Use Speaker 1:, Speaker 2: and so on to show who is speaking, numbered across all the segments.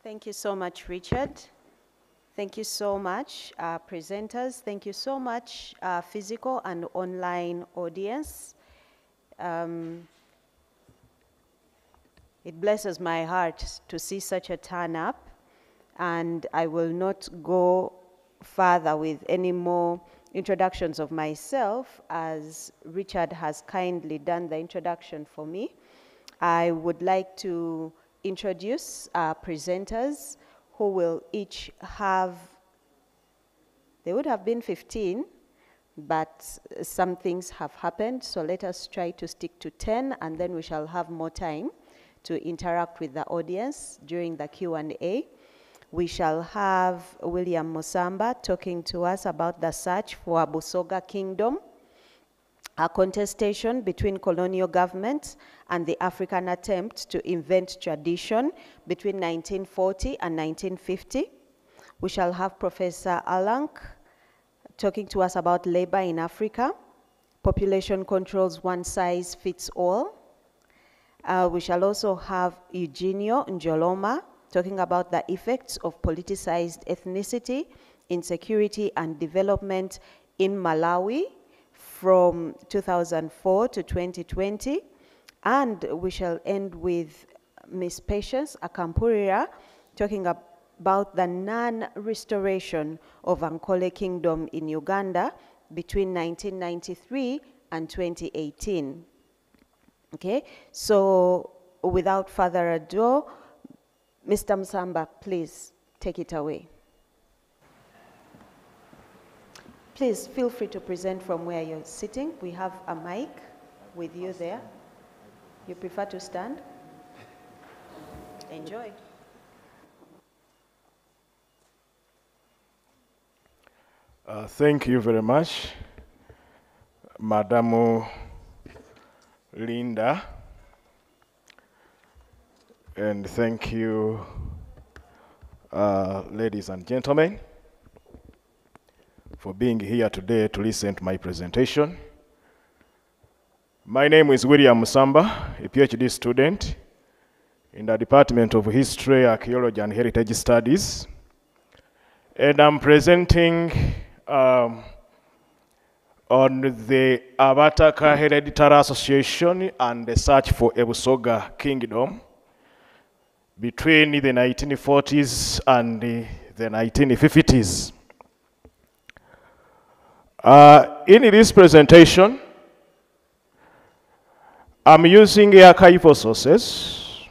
Speaker 1: Thank you so much, Richard. Thank you so much, presenters. Thank you so much, physical and online audience. It blesses my heart to see such a turn up, and I will not go further with any more introductions of myself, as Richard has kindly done the introduction for me. I would like to introduce our presenters, who will each have, they would have been 15, but some things have happened, so let us try to stick to 10, and then we shall have more time to interact with the audience during the Q&A. We shall have William Musamba talking to us about the search for Busoga Kingdom, a contestation between colonial governments and the African attempt to invent tradition between 1940 and 1950. We shall have Professor Alank talking to us about labor in Africa, population controls one size fits all. We shall also have Eugenio Njoloma talking about the effects of politicized ethnicity, insecurity, and development in Malawi from 2004 to 2020. And we shall end with Ms. Patience Akampurira talking about the non-restoration of Ankole Kingdom in Uganda between 1993 and 2018. Okay, so without further ado, Mr. Musamba, please take it away. Please feel free to present from where you're sitting. We have a mic with you there. You prefer to stand? Enjoy.
Speaker 2: Thank you very much, Madam Linda, and thank you, ladies and gentlemen, for being here today to listen to my presentation. My name is William Musamba, a PhD student in the Department of History, Archaeology, and Heritage Studies, and I'm presenting on the Abataka Hereditary Association and the search for a Busoga Kingdom between the 1940s and the 1950s. In this presentation, I'm using archival sources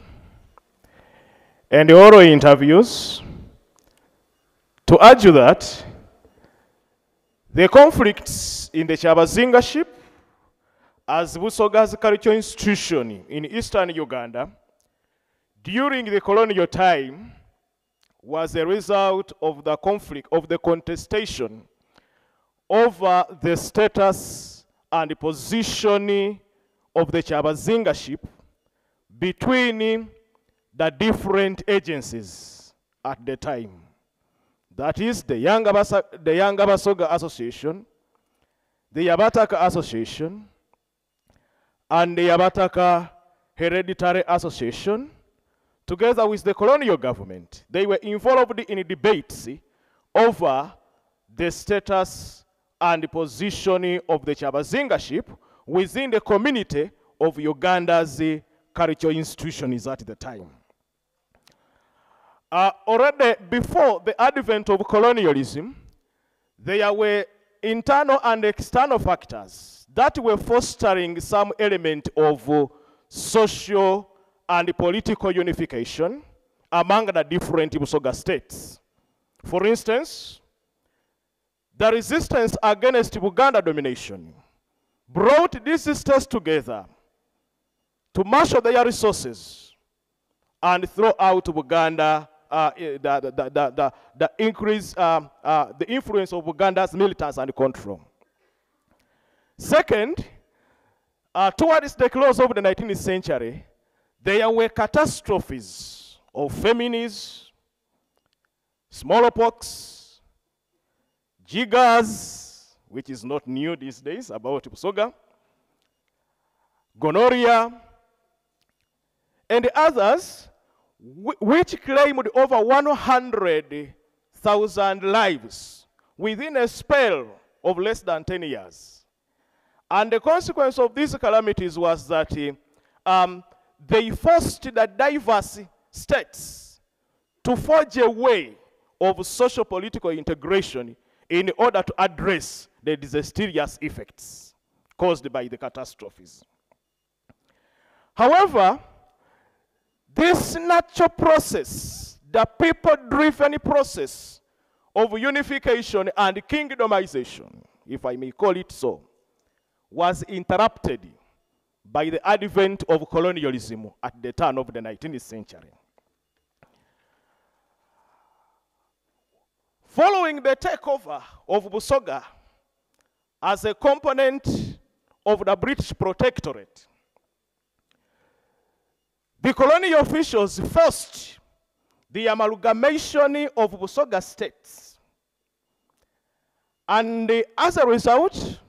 Speaker 2: and oral interviews to argue that the conflicts in the Kyabazingaship as Busoga's cultural institution in eastern Uganda during the colonial time was a result of the conflict, of the contestation over the status and the position of the Kyabazingaship between the different agencies at the time. That is the Young Abasoga Association, the Yabataka Association, and the Yabataka Hereditary Association, together with the colonial government. They were involved in debates over the status and the position of the Kyabazingaship within the community of Uganda's cultural institutions at the time. Already before the advent of colonialism, there were internal and external factors that were fostering some element of social and political unification among the different Busoga states. For instance, the resistance against Buganda domination brought these states together to marshal their resources and throw out Buganda the influence of Uganda's militants and control. Second, towards the close of the 19th century, there were catastrophes of famines, smallpox, jiggers, which is not new these days about Busoga, gonorrhea, and others which claimed over 100,000 lives within a spell of less than 10 years. And the consequence of these calamities was that they forced the diverse states to forge a way of socio-political integration in order to address the disastrous effects caused by the catastrophes. However, this natural process, the people-driven process of unification and kingdomization, if I may call it so, was interrupted by the advent of colonialism at the turn of the 19th century. Following the takeover of Busoga as a component of the British Protectorate, the colonial officials forced the amalgamation of Busoga states. And as a result,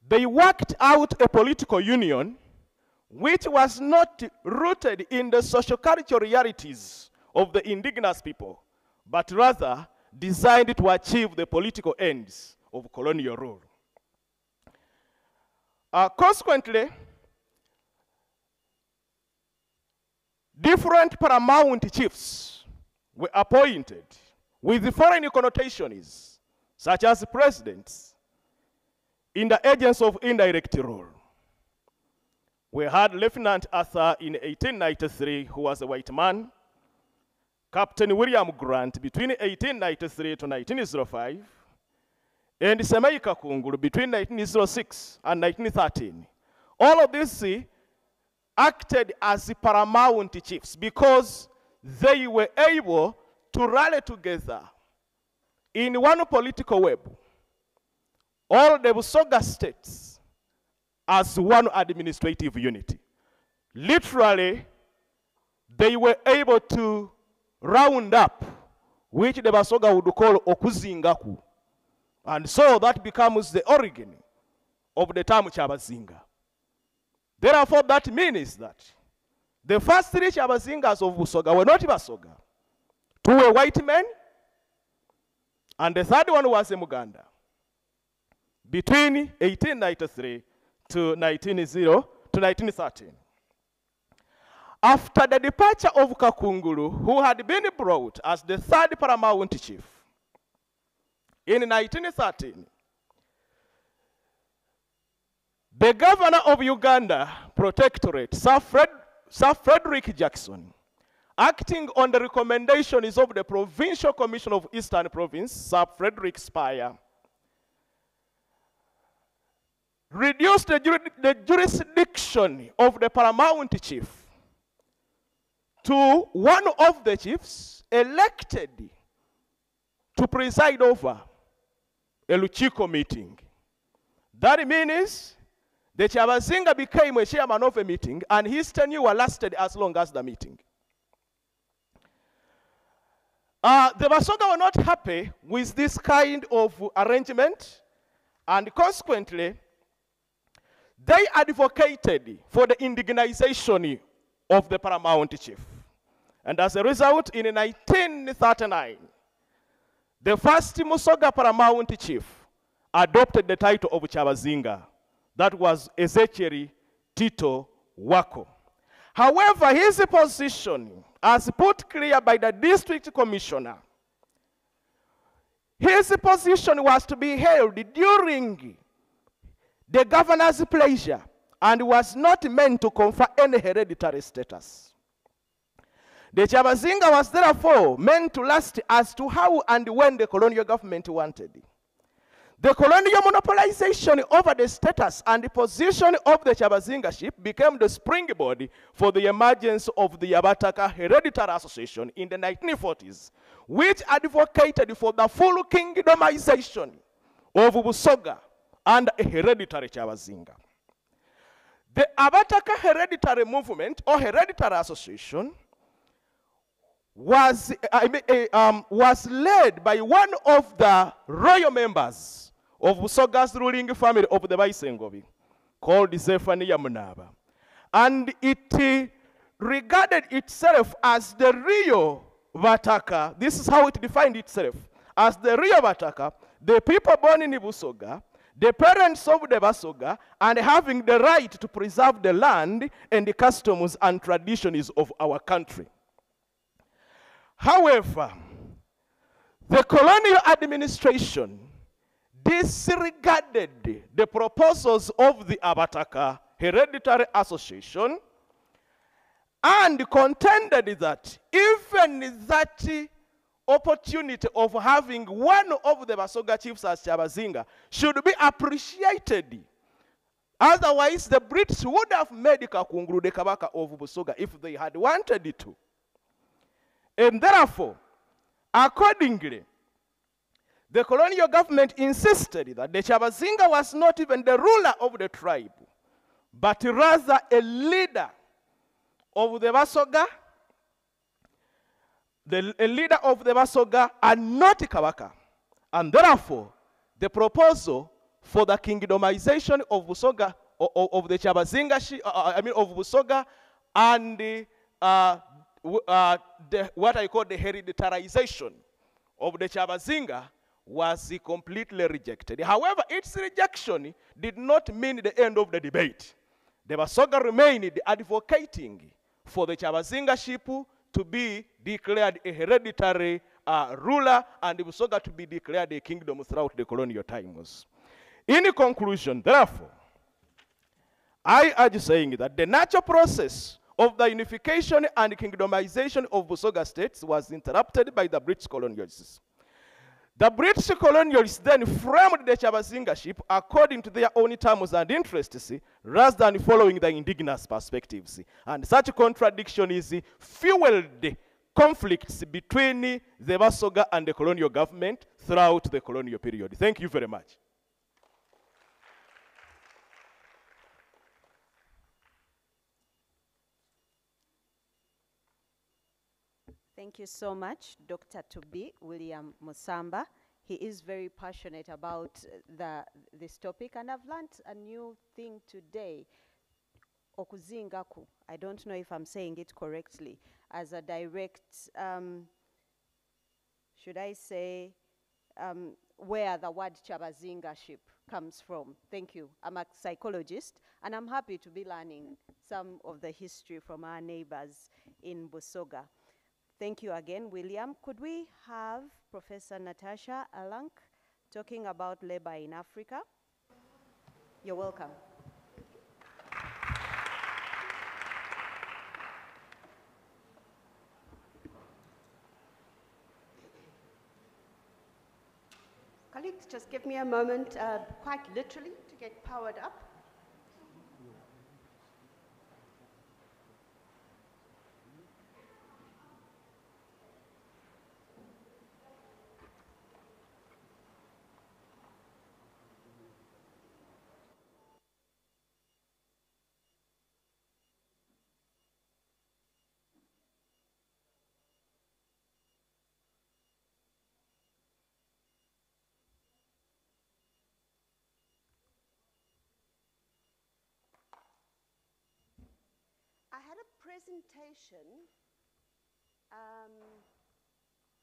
Speaker 2: they worked out a political union which was not rooted in the socio-cultural realities of the indigenous people, but rather designed to achieve the political ends of colonial rule. Consequently, different paramount chiefs were appointed with foreign connotations, such as presidents, in the agents of indirect rule. We had Lieutenant Arthur in 1893, who was a white man, Captain William Grant between 1893 to 1905, and Semei Kakungulu between 1906 and 1913. All of these acted as the paramount chiefs because they were able to rally together in one political web all the Busoga states as one administrative unity. Literally, they were able to round up, which the Busoga would call Okuzingaku. And so that becomes the origin of the term Chabazinga. Therefore, that means that the first three Chabazingas of Busoga were not Basoga. Two were white men, and the third one was a Muganda. Between 1893 to 1913. After the departure of Kakungulu, who had been brought as the third paramount chief, in 1913, the governor of Uganda Protectorate, Sir Frederick Jackson, acting on the recommendations of the Provincial Commission of Eastern Province, Sir Frederick Spire, reduced the jurisdiction of the paramount chief to one of the chiefs elected to preside over a Luchiko meeting. That means the Chabazinga became a chairman of a meeting, and his tenure lasted as long as the meeting. The Basoga were not happy with this kind of arrangement, and consequently, they advocated for the indigenization of the paramount chief. And as a result, in 1939, the first Musoga paramount chief adopted the title of Chabazinga. That was Ezekiel Tito Wako. However, his position, as put clear by the district commissioner, his position was to be held during the governor's pleasure and was not meant to confer any hereditary status. The Chabazinga was therefore meant to last as to how and when the colonial government wanted. The colonial monopolization over the status and the position of the Chabazingaship became the springboard for the emergence of the Yabataka Hereditary Association in the 1940s, which advocated for the full kingdomization of Busoga and a hereditary Chabazinga. The Abataka Hereditary Movement or Hereditary Association was led by one of the royal members of Busoga's ruling family of the Baisengovi, called Zephaniah Munaba. And it regarded itself as the real Vataka. This is how it defined itself. As the real Vataka, the people born in Busoga, the parents of the Basoga, and having the right to preserve the land and the customs and traditions of our country. However, the colonial administration disregarded the proposals of the Abataka Hereditary Association and contended that even that opportunity of having one of the Basoga chiefs as Chabazinga should be appreciated. Otherwise, the British would have made Kakunguru the Kabaka of Busoga if they had wanted it to. And therefore, accordingly, the colonial government insisted that the Chabazinga was not even the ruler of the tribe, but rather a leader of the Basoga, a leader of the Basoga and not Kabaka. And therefore, the proposal for the kingdomization of Busoga, of the Chabazinga, of Busoga, and what I call the hereditarization of the Chabazinga was completely rejected. However, its rejection did not mean the end of the debate. The Basoga remained advocating for the Chabazingaship to be declared a hereditary ruler and the Busoga to be declared a kingdom throughout the colonial times. In conclusion, therefore, I urge saying that the natural process of the unification and kingdomization of Busoga states was interrupted by the British colonialists. The British colonialists then framed the Chabazingaship according to their own terms and interests, rather than following the indigenous perspectives. And such contradiction is fueled conflicts between the Basoga and the colonial government throughout the colonial period. Thank you very much.
Speaker 1: Thank you so much, Dr. Tubi William Musamba. He is very passionate about this topic, and I've learned a new thing today. Okuzingaku, I don't know if I'm saying it correctly, as a direct, should I say, where the word Chabazingaship comes from. Thank you. I'm a psychologist, and I'm happy to be learning some of the history from our neighbors in Busoga. Thank you again, William. Could we have Professor Natasha Alank talking about labor in Africa? You're welcome.
Speaker 3: Colleagues, just give me a moment, quite literally, to get powered up. I had a presentation,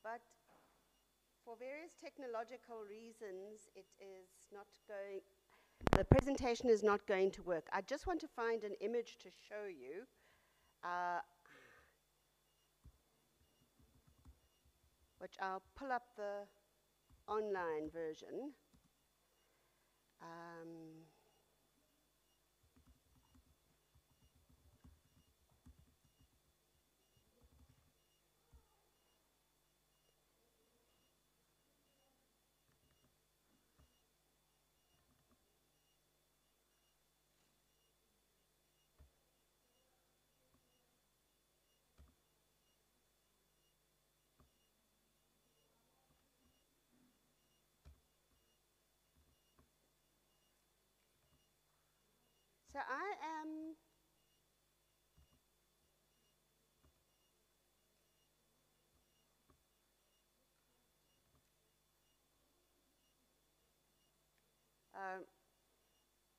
Speaker 3: but for various technological reasons, the presentation is not going to work. I just want to find an image to show you. Which I'll pull up the online version. So I am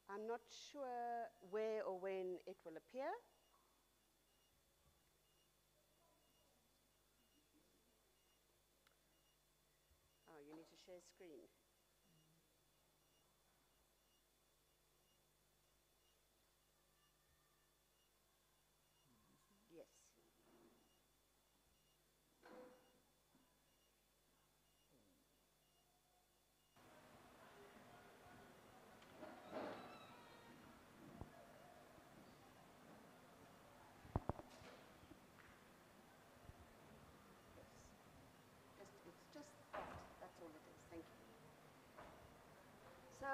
Speaker 3: I'm not sure where or when it will appear. share screen. Yes. It's just that. That's all it is. Thank you. So,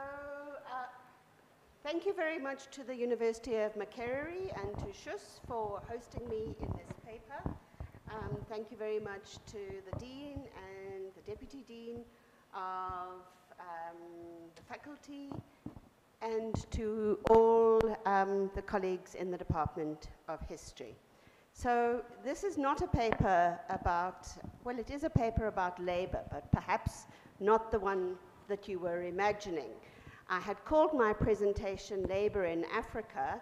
Speaker 3: thank you very much to the University of Makerere and to Shus for hosting me in this paper. Thank you very much to the Dean and the Deputy Dean of the faculty and to all the colleagues in the Department of History. So this is not a paper about, well, it is a paper about labor, but perhaps not the one that you were imagining. I had called my presentation Labor in Africa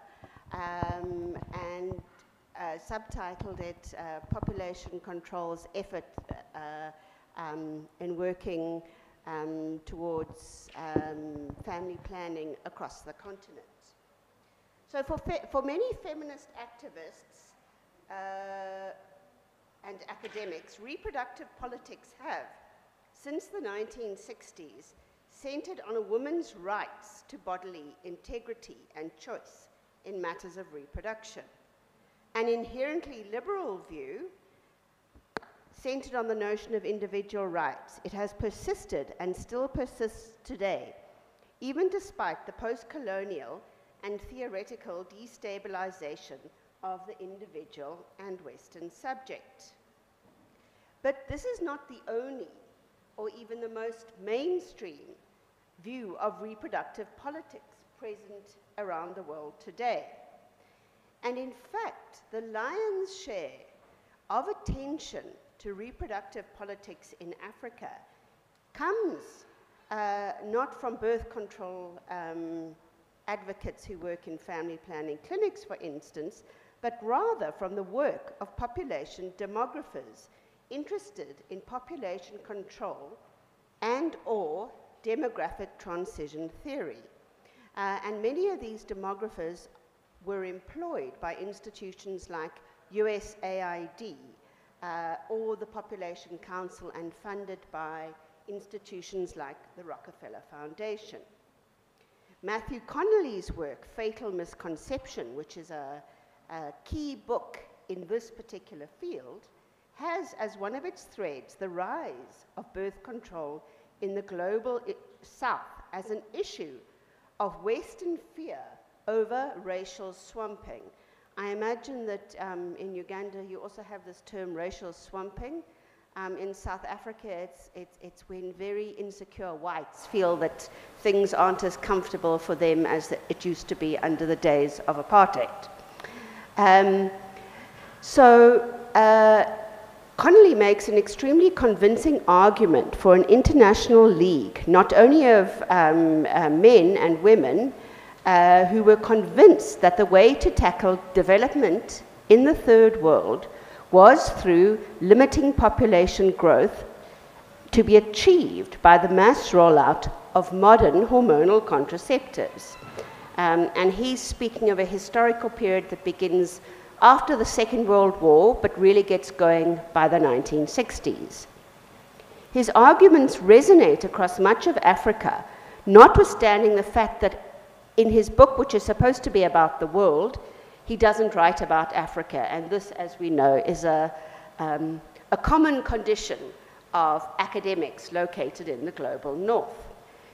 Speaker 3: and subtitled it Population Control's Effort in Working towards family planning across the continent. So for many feminist activists and academics, reproductive politics have, since the 1960s, centered on a woman's rights to bodily integrity and choice in matters of reproduction. An inherently liberal view centered on the notion of individual rights. It has persisted and still persists today, even despite the post-colonial and theoretical destabilization of the individual and Western subject. But this is not the only or even the most mainstream view of reproductive politics present around the world today. And in fact, the lion's share of attention to reproductive politics in Africa comes not from birth control advocates who work in family planning clinics, for instance, but rather from the work of population demographers interested in population control and/or demographic transition theory. And many of these demographers were employed by institutions like USAID or the Population Council and funded by institutions like the Rockefeller Foundation. Matthew Connolly's work, Fatal Misconception, which is a key book in this particular field, has as one of its threads the rise of birth control in the global South as an issue of Western fear over racial swamping. I imagine that in Uganda you also have this term racial swamping. In South Africa, it's when very insecure whites feel that things aren't as comfortable for them as it used to be under the days of apartheid. Connolly makes an extremely convincing argument for an international league, not only of men and women who were convinced that the way to tackle development in the third world was through limiting population growth to be achieved by the mass rollout of modern hormonal contraceptives. And he's speaking of a historical period that begins after the Second World War, but really gets going by the 1960s. His arguments resonate across much of Africa, notwithstanding the fact that in his book, which is supposed to be about the world, he doesn't write about Africa, and this, as we know, is a common condition of academics located in the global north.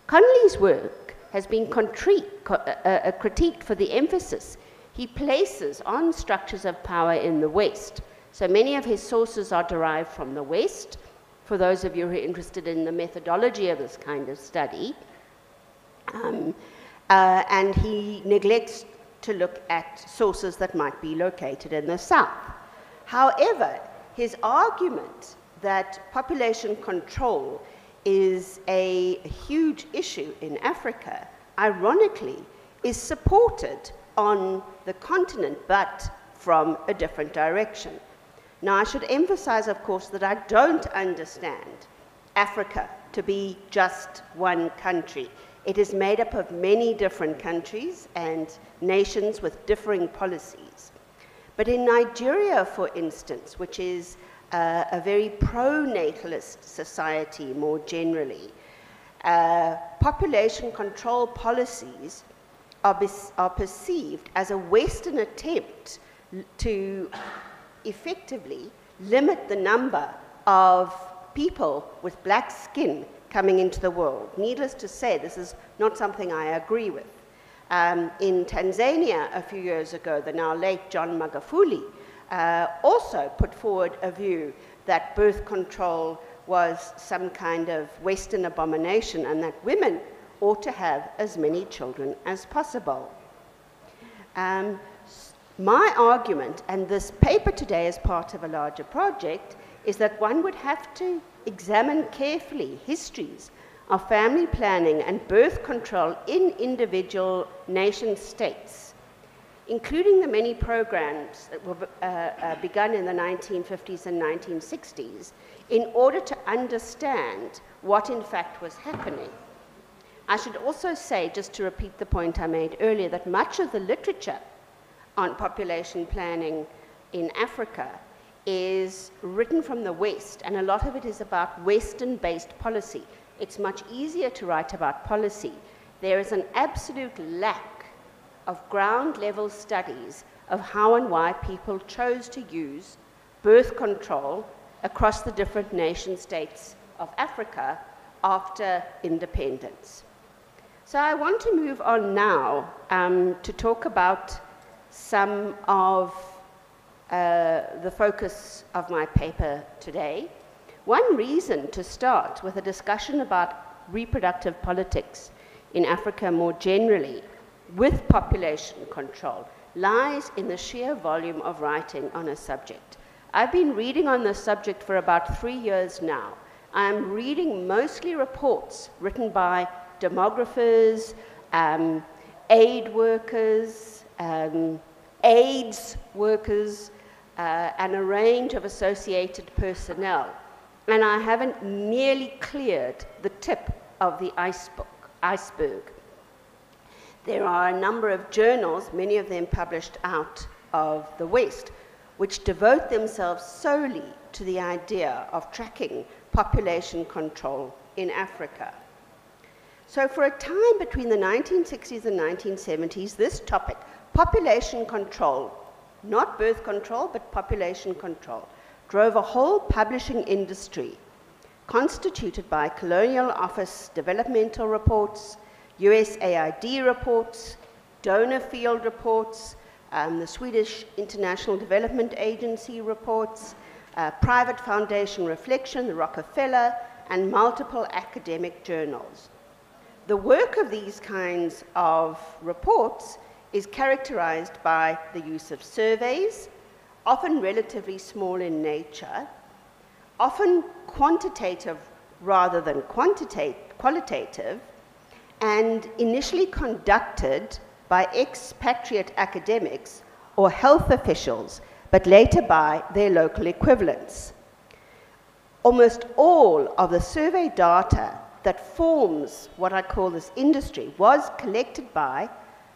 Speaker 3: Connolly's work has been critiqued for the emphasis he places on structures of power in the West. So many of his sources are derived from the West, for those of you who are interested in the methodology of this kind of study. And he neglects to look at sources that might be located in the South. However, his argument that population control is a huge issue in Africa, ironically, is supported on the continent, but from a different direction. Now, I should emphasize, of course, that I don't understand Africa to be just one country. It is made up of many different countries and nations with differing policies. But in Nigeria, for instance, which is a very pro-natalist society more generally, population control policies are perceived as a Western attempt to effectively limit the number of people with black skin coming into the world. Needless to say, this is not something I agree with. In Tanzania a few years ago, the now late John Magufuli also put forward a view that birth control was some kind of Western abomination and that women ought to have as many children as possible. My argument, and this paper today is part of a larger project, is that one would have to examine carefully histories of family planning and birth control in individual nation states, including the many programs that were begun in the 1950s and 1960s, in order to understand what in fact was happening. I should also say, just to repeat the point I made earlier, that much of the literature on population planning in Africa is written from the West, and a lot of it is about Western-based policy. It's much easier to write about policy. There is an absolute lack of ground-level studies of how and why people chose to use birth control across the different nation states of Africa after independence. So I want to move on now to talk about some of the focus of my paper today. One reason to start with a discussion about reproductive politics in Africa more generally with population control lies in the sheer volume of writing on a subject. I've been reading on this subject for about 3 years now. I'm reading mostly reports written by demographers, aid workers, AIDS workers, and a range of associated personnel. And I haven't nearly cleared the tip of the iceberg. There are a number of journals, many of them published out of the West, which devote themselves solely to the idea of tracking population control in Africa. So for a time between the 1960s and 1970s, this topic, population control, not birth control, but population control, drove a whole publishing industry constituted by Colonial Office developmental reports, USAID reports, donor field reports, the Swedish International Development Agency reports, private foundation reflection, the Rockefeller, and multiple academic journals. The work of these kinds of reports is characterized by the use of surveys, often relatively small in nature, often quantitative rather than qualitative, and initially conducted by expatriate academics or health officials, but later by their local equivalents. Almost all of the survey data that forms what I call this industry was collected by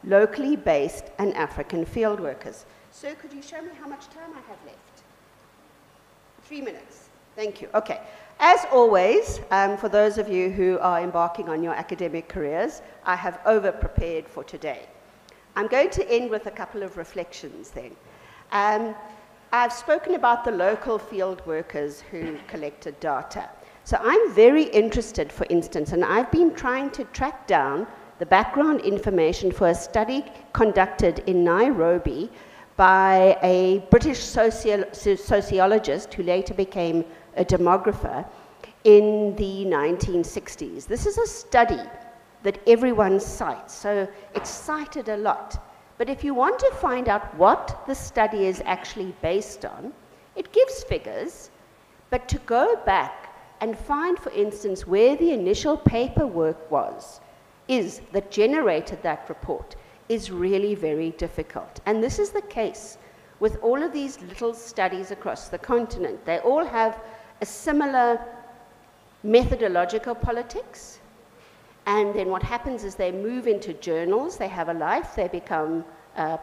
Speaker 3: locally based and African field workers. Sir, could you show me how much time I have left? 3 minutes. Thank you. Okay. As always, for those of you who are embarking on your academic careers, I have over-prepared for today. I'm going to end with a couple of reflections then. I've spoken about the local field workers who collected data. So I'm very interested, for instance, and I've been trying to track down the background information for a study conducted in Nairobi by a British sociologist who later became a demographer in the 1960s. This is a study that everyone cites, so it's cited a lot. But if you want to find out what the study is actually based on, it gives figures, but to go back and find, for instance, where the initial paperwork is that generated that report is really very difficult. And this is the case with all of these little studies across the continent. They all have a similar methodological politics, and then what happens is they move into journals, they have a life, they become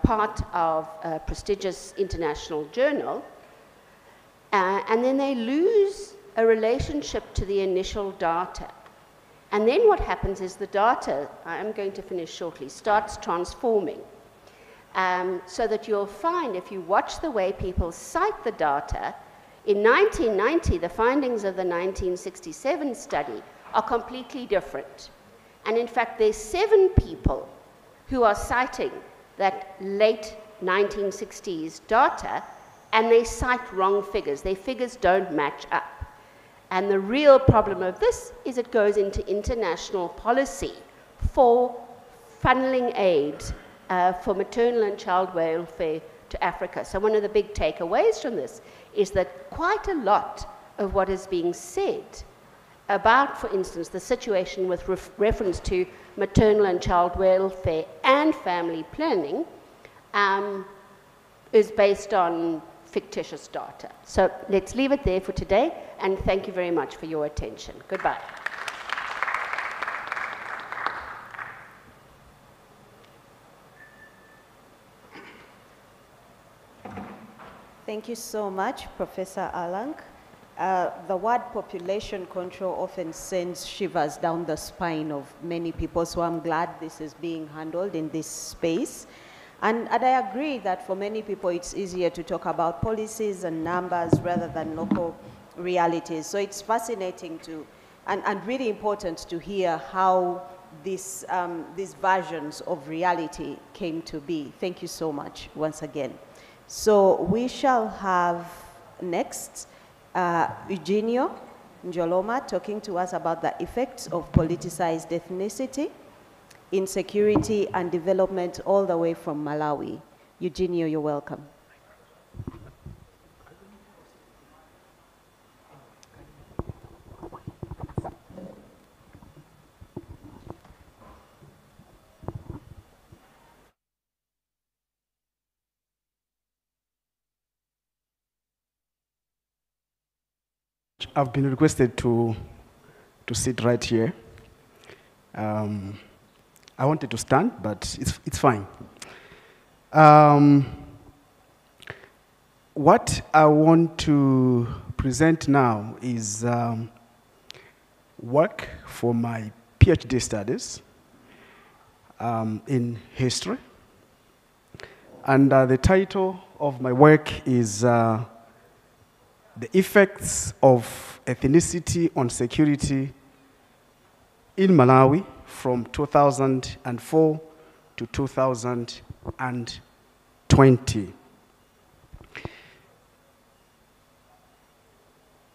Speaker 3: part of a prestigious international journal, and then they lose a relationship to the initial data. And then what happens is the data, I'm going to finish shortly, starts transforming. So that you'll find, if you watch the way people cite the data, in 1990, the findings of the 1967 study are completely different. And in fact, there's 7 people who are citing that late 1960s data, and they cite wrong figures. Their figures don't match up. And the real problem of this is it goes into international policy for funneling aid for maternal and child welfare to Africa. So one of the big takeaways from this is that quite a lot of what is being said about, for instance, the situation with reference to maternal and child welfare and family planning is based on fictitious data. So let's leave it there for today, and thank you very much for your attention. Goodbye.
Speaker 1: Thank you so much, Professor Alang. The word population control often sends shivers down the spine of many people, so I'm glad this is being handled in this space. And I agree that for many people it's easier to talk about policies and numbers rather than local realities. So it's fascinating to, and really important to hear how these versions of reality came to be. Thank you so much once again. So we shall have next Eugenio Njoloma talking to us about the effects of politicized ethnicity, insecurity and development all the way from Malawi. Eugenio, you're welcome.
Speaker 4: I've been requested to sit right here. I wanted to stand, but it's fine. What I want to present now is work for my PhD studies in history. And the title of my work is The Effects of Ethnicity on Security in Malawi from 2004 to 2020.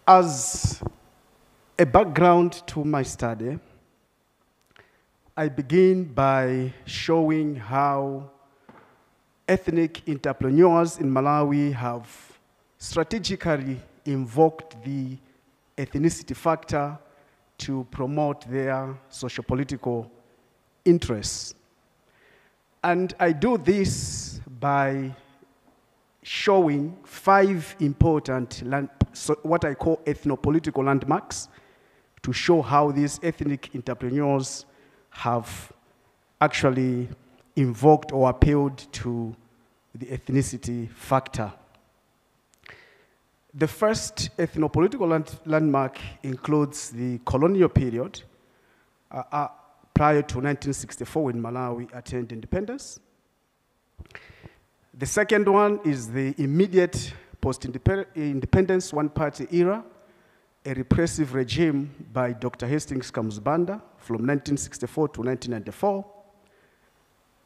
Speaker 4: As a background to my study, I begin by showing how ethnic entrepreneurs in Malawi have strategically invoked the ethnicity factor to promote their sociopolitical interests. And I do this by showing 5 important, what I call ethnopolitical landmarks, to show how these ethnic entrepreneurs have actually invoked or appealed to the ethnicity factor. The first ethnopolitical landmark includes the colonial period prior to 1964 when Malawi attained independence. The second one is the immediate post-independence one-party era, a repressive regime by Dr. Hastings Kamuzibanda from 1964 to 1994.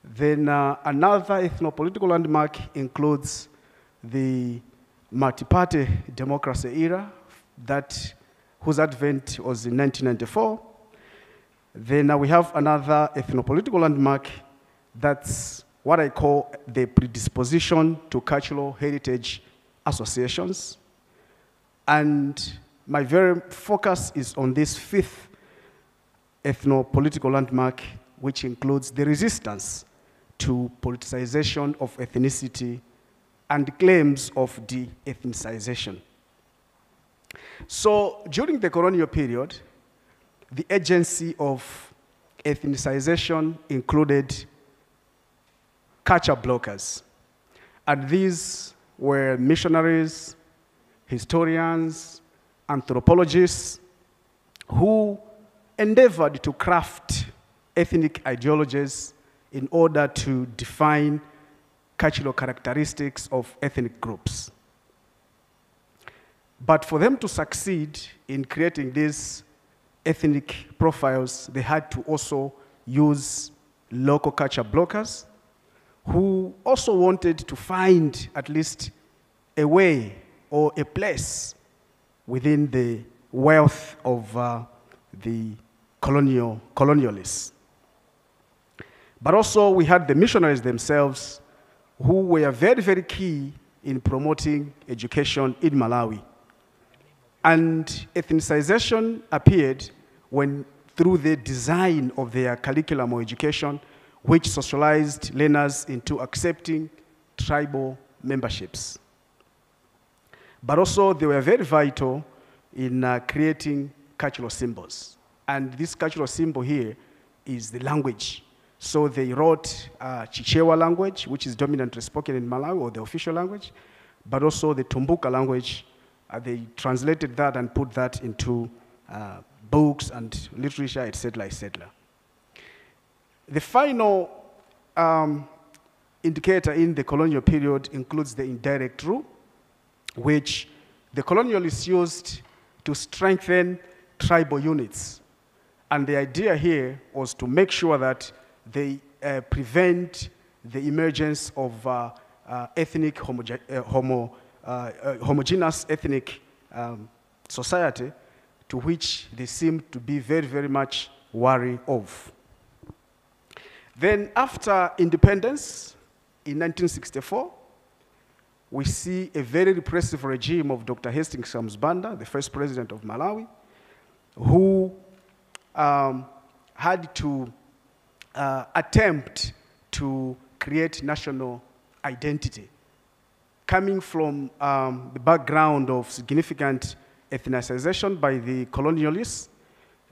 Speaker 4: Then another ethnopolitical landmark includes the multi-party democracy era, whose advent was in 1994. Then we have another ethnopolitical landmark, that's what I call the predisposition to cultural heritage associations. And my very focus is on this 5th ethnopolitical landmark, which includes the resistance to politicization of ethnicity and claims of de-ethnicization. So during the colonial period, the agency of ethnicization included culture blockers. And these were missionaries, historians, anthropologists, who endeavored to craft ethnic ideologies in order to define cultural characteristics of ethnic groups. But for them to succeed in creating these ethnic profiles, they had to also use local culture blockers who also wanted to find at least a way or a place within the wealth of the colonialists. But also we had the missionaries themselves who were very, very key in promoting education in Malawi. And ethnicization appeared through the design of their curriculum or education, which socialized learners into accepting tribal memberships. But also they were very vital in creating cultural symbols. And this cultural symbol here is the language. So they wrote Chichewa language, which is dominantly spoken in Malawi, or the official language, but also the Tumbuka language. They translated that and put that into books and literature, etc., etc. The final indicator in the colonial period includes the indirect rule, which the colonialists used to strengthen tribal units. And the idea here was to make sure that they prevent the emergence of ethnic homogeneous ethnic society, to which they seem to be very, very much wary of. Then after independence in 1964, we see a very repressive regime of Dr. Hastings Banda, the first president of Malawi, who had to attempt to create national identity. Coming from the background of significant ethnicization by the colonialists,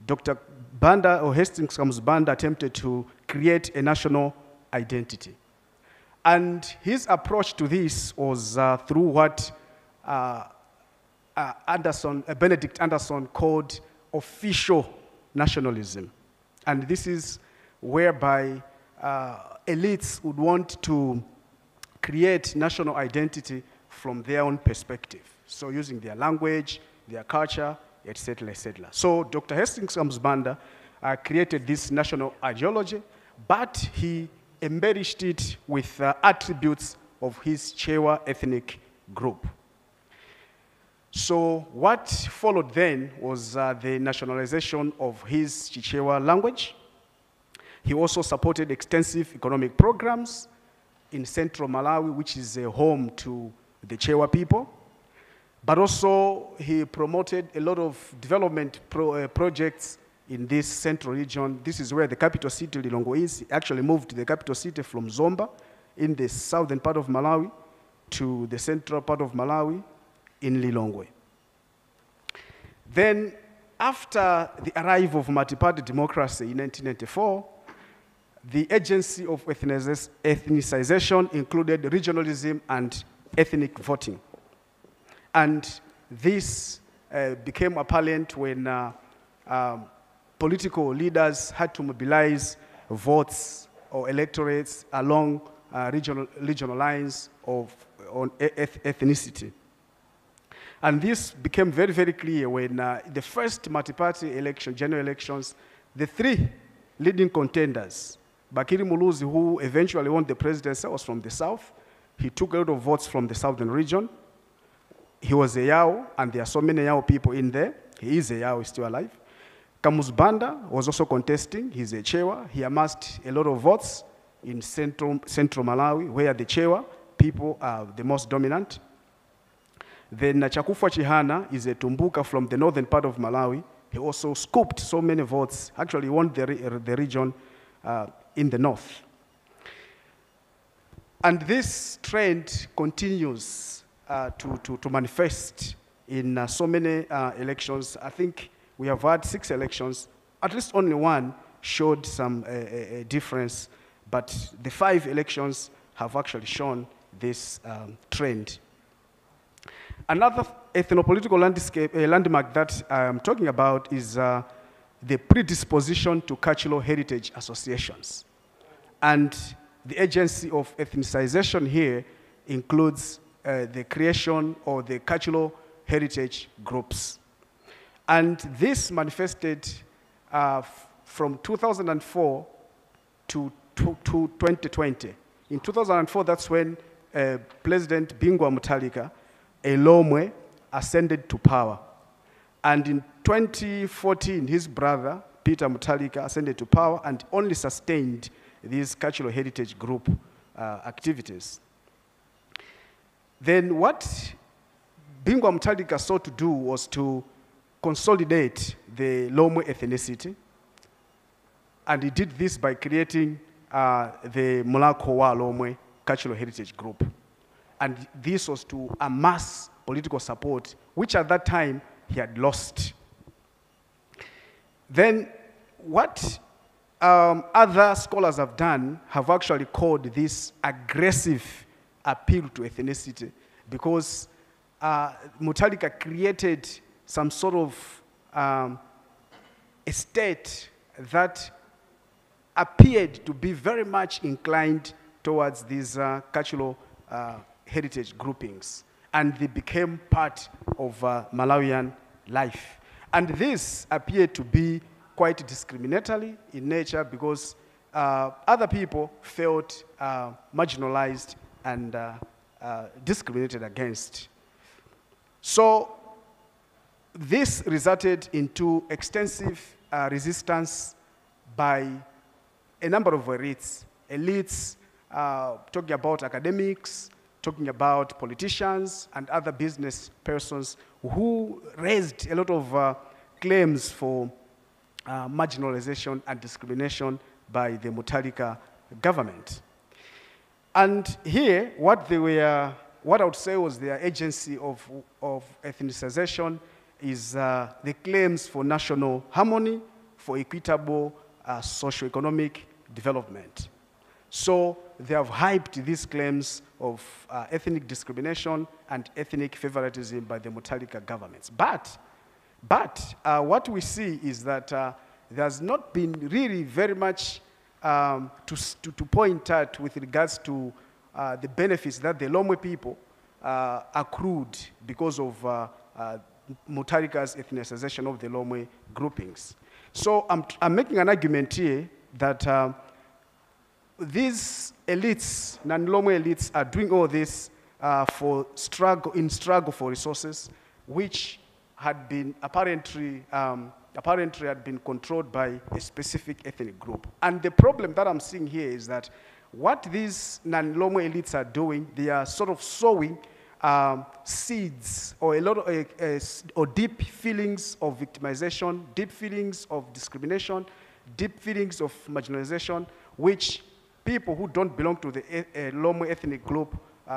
Speaker 4: Dr. Banda, or Hastings Banda, attempted to create a national identity. And his approach to this was through what Benedict Anderson called official nationalism. And this is whereby elites would want to create national identity from their own perspective. So using their language, their culture, etc., etc. So Dr. Hastings Banda created this national ideology, but he embellished it with attributes of his Chewa ethnic group. So what followed then was the nationalization of his Chichewa language. He also supported extensive economic programs in central Malawi, which is a home to the Chewa people. But also he promoted a lot of development projects in this central region. This is where the capital city, Lilongwe, is. He actually moved the capital city from Zomba in the southern part of Malawi to the central part of Malawi in Lilongwe. Then, after the arrival of multi-party democracy in 1994, the agency of ethnicization included regionalism and ethnic voting. And this became apparent when political leaders had to mobilize votes or electorates along regional lines on ethnicity. And this became very, very clear when the first multi-party election, general elections, the three leading contenders, Bakiri Muluzi, who eventually won the presidency, was from the south. He took a lot of votes from the southern region. He was a Yao, and there are so many Yao people in there. He is a Yao, he's still alive. Kamus Banda was also contesting. He's a Chewa. He amassed a lot of votes in central Malawi, where the Chewa people are the most dominant. Then Chakufwa Chihana is a Tumbuka from the northern part of Malawi. He also scooped so many votes, actually won the region in the north. And this trend continues to manifest in so many elections. I think we have had 6 elections. At least only one showed some difference, but the 5 elections have actually shown this trend. Another ethnopolitical landscape, landmark that I'm talking about is the predisposition to cultural heritage associations. And the agency of ethnicization here includes the creation of the cultural heritage groups. And this manifested from 2004 to 2020. In 2004, that's when President Bingwa Mutharika, a Lomwe, ascended to power. And in 2014, his brother, Peter Mutharika, ascended to power and only sustained these cultural heritage group activities. Then what Bingwa Mutharika sought to do was to consolidate the Lomwe ethnicity, and he did this by creating the Mulakowa Lomwe Cultural Heritage Group. And this was to amass political support, which at that time he had lost. Then what other scholars have done have actually called this aggressive appeal to ethnicity, because Mutharika created some sort of a state that appeared to be very much inclined towards these cultural heritage groupings, and they became part of Malawian life. And this appeared to be quite discriminatory in nature, because other people felt marginalized and discriminated against. So this resulted into extensive resistance by a number of elites talking about academics, talking about politicians and other business persons who raised a lot of claims for marginalization and discrimination by the Mutharika government. And here, what I would say was their agency of ethnicization is the claims for national harmony, for equitable socio-economic development. So they have hyped these claims of ethnic discrimination and ethnic favoritism by the Mutharika governments. But what we see is that there has not been really very much to point at with regards to the benefits that the Lomwe people accrued because of Mutharika's ethnicization of the Lomwe groupings. So I'm making an argument here that these elites, non-Lomwe elites, are doing all this in struggle for resources, which had been apparently had been controlled by a specific ethnic group. And the problem that I'm seeing here is that what these non-Lomwe elites are doing, they are sort of sowing seeds or a lot of or deep feelings of victimization, deep feelings of discrimination, deep feelings of marginalization, which people who don't belong to the Lomwe ethnic group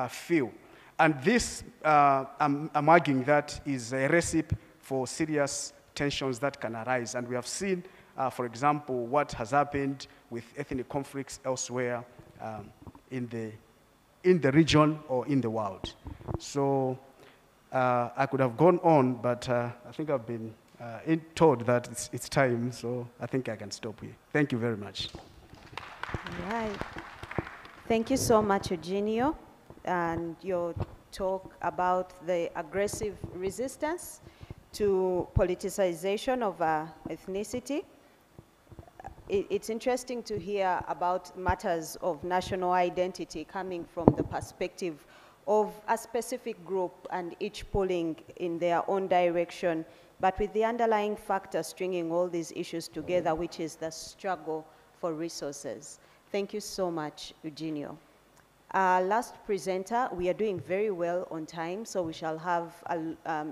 Speaker 4: feel. And this, I'm arguing that is a recipe for serious tensions that can arise. And we have seen, for example, what has happened with ethnic conflicts elsewhere in the region or in the world. So I could have gone on, but I think I've been told that it's time, so I think I can stop here. Thank you very much.
Speaker 1: All right. Thank you so much, Eugenio, and your talk about the aggressive resistance to politicization of ethnicity. It's interesting to hear about matters of national identity coming from the perspective of a specific group and each pulling in their own direction, but with the underlying factor stringing all these issues together, which is the struggle for resources. Thank you so much, Eugenio. Our last presenter, we are doing very well on time, so we shall have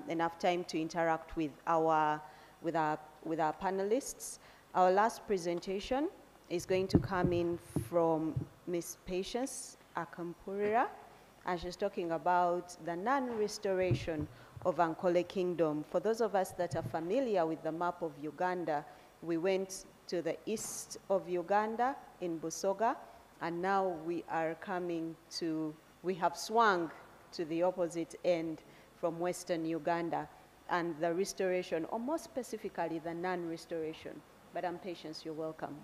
Speaker 1: enough time to interact with our panelists. Our last presentation is going to come in from Ms. Patience Akampurira, and she's talking about the non-restoration of Ankole Kingdom. For those of us that are familiar with the map of Uganda, we went to the east of Uganda in Busoga, and now we have swung to the opposite end from western Uganda, and the restoration, or more specifically the non-restoration. Madam Patience, you're welcome.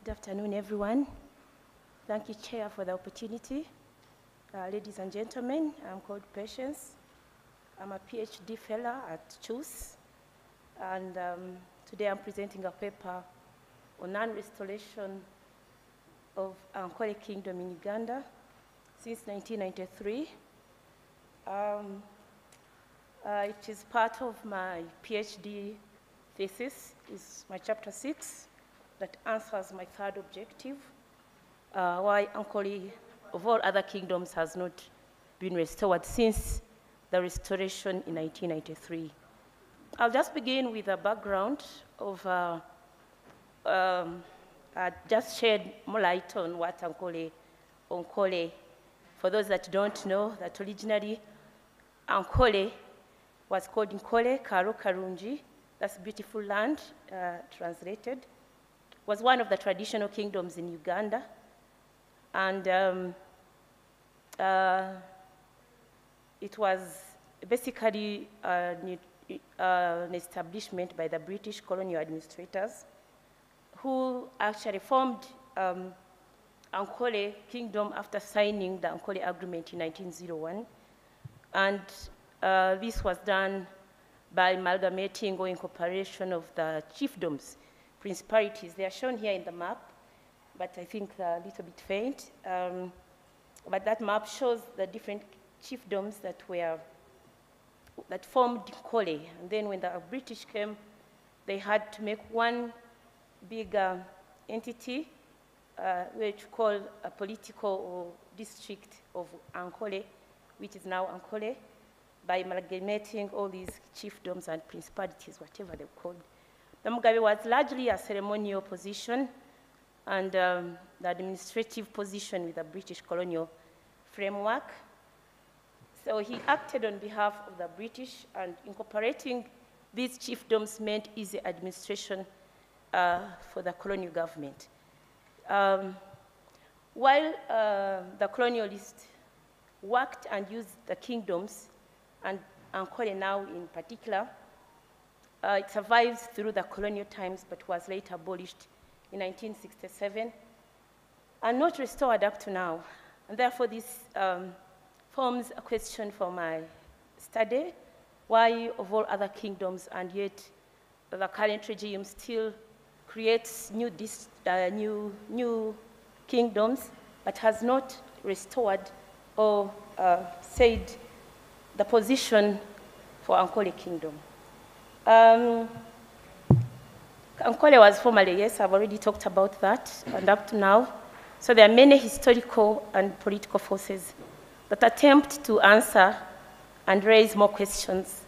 Speaker 5: Good afternoon, everyone. Thank you, Chair, for the opportunity. Ladies and gentlemen, I'm called Patience. I'm a PhD fellow at CHUS, and today I'm presenting a paper on non-restoration of Ankole Kingdom in Uganda since 1993. It is part of my PhD thesis. It's my chapter 6 that answers my third objective, why Ankole, of all other kingdoms, has not been restored since the restoration in 1993. I'll just begin with a background of, just shed more light on what Ankole, for those that don't know, that originally Ankole was called Nkole Karo Karungi, that's beautiful land, translated, was one of the traditional kingdoms in Uganda. And it was basically an establishment by the British colonial administrators who actually formed Ankole Kingdom after signing the Ankole Agreement in 1901. And this was done by amalgamating or incorporation of the chiefdoms, principalities. They are shown here in the map, but I think they're a little bit faint. But that map shows the different chiefdoms that formed Nkole. And then when the British came, they had to make one big entity, which called a political or district of Ankole, which is now Ankole, by amalgamating all these chiefdoms and principalities, whatever they're called. The Mugabe was largely a ceremonial position and the administrative position with the British colonial framework. So he acted on behalf of the British, and incorporating these chiefdoms meant easy administration for the colonial government. While the colonialists worked and used the kingdoms, and Ankole now in particular, it survives through the colonial times, but was later abolished in 1967, and not restored up to now. And therefore, this forms a question for my study: why, of all other kingdoms, and yet the current regime still creates new kingdoms, but has not restored or said the position for Ankole Kingdom. Ankole was formerly, yes, I've already talked about that, and up to now. So there are many historical and political forces that attempt to answer and raise more questions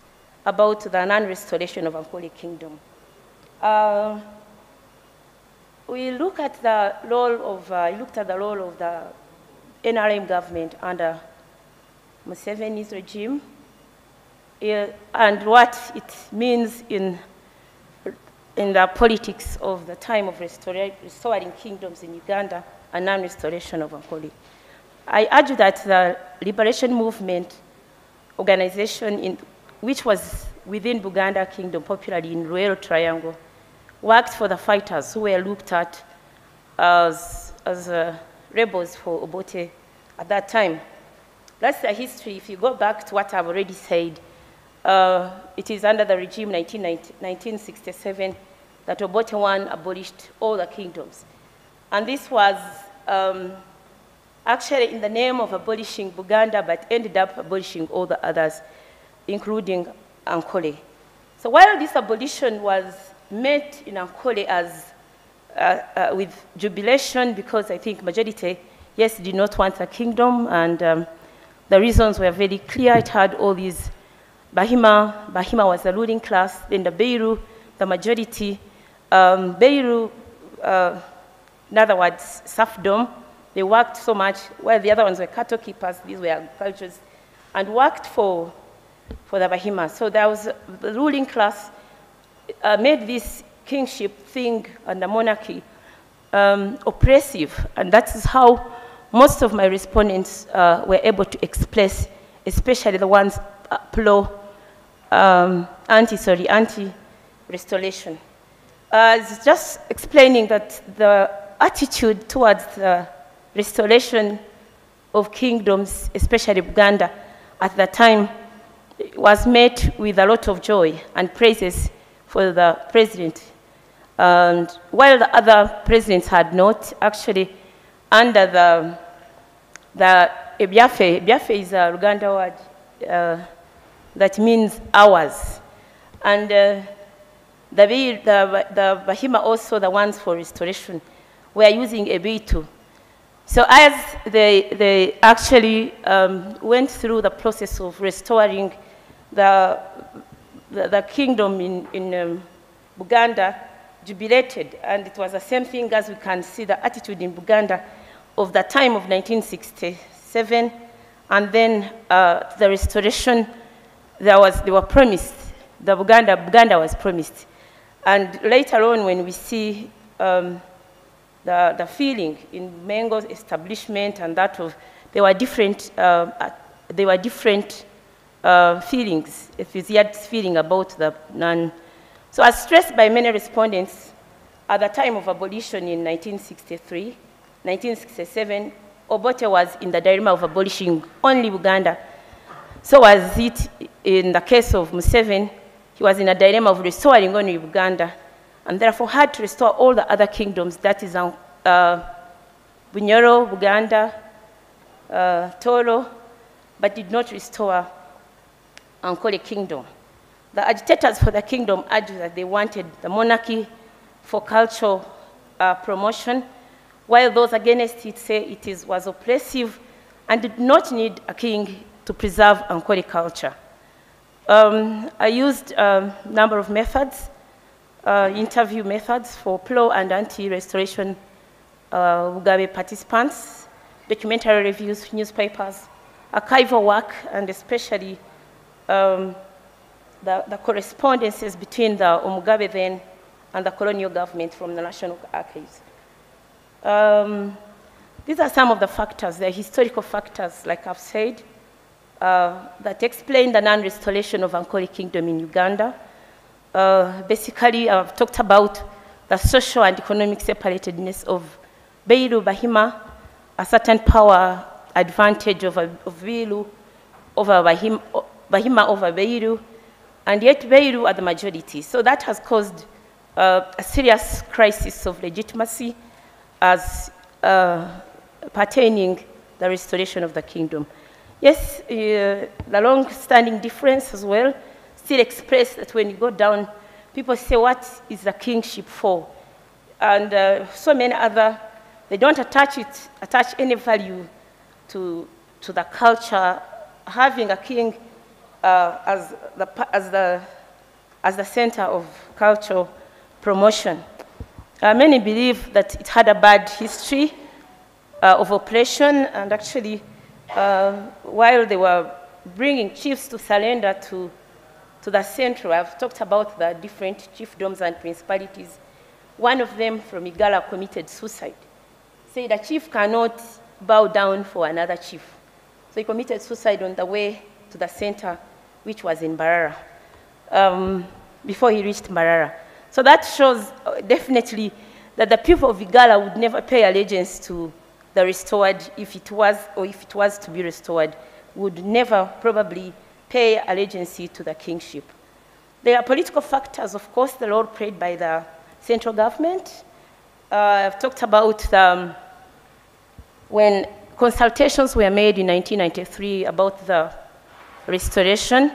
Speaker 5: about the non-restoration of Ankole Kingdom. We look at the role of, looked at the role of the NRM government under Museveni's regime, and what it means in the politics of the time of restoring kingdoms in Uganda and non-restoration of Ankole. I argue that the liberation movement organization, which was within Buganda Kingdom, popularly in Royal Triangle, worked for the fighters who were looked at as rebels for Obote at that time. That's the history. If you go back to what I've already said, it is under the regime 1967 that Obote I abolished all the kingdoms. And this was actually in the name of abolishing Buganda, but ended up abolishing all the others, including Ankole. So while this abolition was met in Ankole as with jubilation, because I think majority, yes, did not want a kingdom, and the reasons were very clear. It had all these Bahima was the ruling class, then the Beiru, the majority. Beiru, in other words, serfdom, they worked so much, while the other ones were cattle keepers, these were agriculturists, and worked for the Bahima. So there was the ruling class made this kingship thing and the monarchy oppressive, and that is how most of my respondents were able to express, especially the ones anti-restoration. It's just explaining that the attitude towards the restoration of kingdoms, especially Buganda, at the time was met with a lot of joy and praises for the president. And while the other presidents had not, actually, under the Ebiafe is a Luganda word that means ours. And the Bahima also, the ones for restoration, were using Ebitu. So as they actually went through the process of restoring the kingdom in Buganda, jubilated, and it was the same thing as we can see the attitude in Buganda of the time of 1967, and then the restoration, they were promised, Buganda was promised. And later on, when we see the feeling in Mengo's establishment and that of, there were different feelings, enthusiastic feeling about the non. So as stressed by many respondents, at the time of abolition in 1963, 1967, Obote was in the dilemma of abolishing only Buganda. So was it in the case of Museveni. He was in a dilemma of restoring only Buganda, and therefore had to restore all the other kingdoms, that is Bunyoro, Buganda, Toro, but did not restore Ankole Kingdom. The agitators for the kingdom argued that they wanted the monarchy for cultural promotion, while those against it say it was oppressive and did not need a king to preserve Ankole culture. I used a number of methods, interview methods for pro and anti-restoration Mugabe participants, documentary reviews, newspapers, archival work, and especially the correspondences between the Mugabe then and the colonial government from the National Archives. These are some of the factors, the historical factors, like I've said, that explain the non-restoration of Ankole Kingdom in Uganda. Basically, I've talked about the social and economic separatedness of Beiru, Bahima, a certain power advantage of Beiru over Bahima over Beiru, and yet Beiru are the majority. So that has caused a serious crisis of legitimacy as pertaining the restoration of the kingdom. Yes, the long-standing difference as well, still expressed that when you go down, people say, what is the kingship for? And so many other, they don't attach any value to the culture, having a king as the center of cultural promotion. Many believe that it had a bad history of oppression, and actually, while they were bringing chiefs to surrender to the central, I've talked about the different chiefdoms and principalities. One of them from Igala committed suicide. Said a chief cannot bow down for another chief. So he committed suicide on the way to the center, which was in Mbarara, before he reached Mbarara. So that shows definitely that the people of Igala would never pay allegiance to the restored, if it was to be restored, would never probably pay allegiance to the kingship. There are political factors, of course, the role played by the central government. I've talked about when consultations were made in 1993 about the restoration.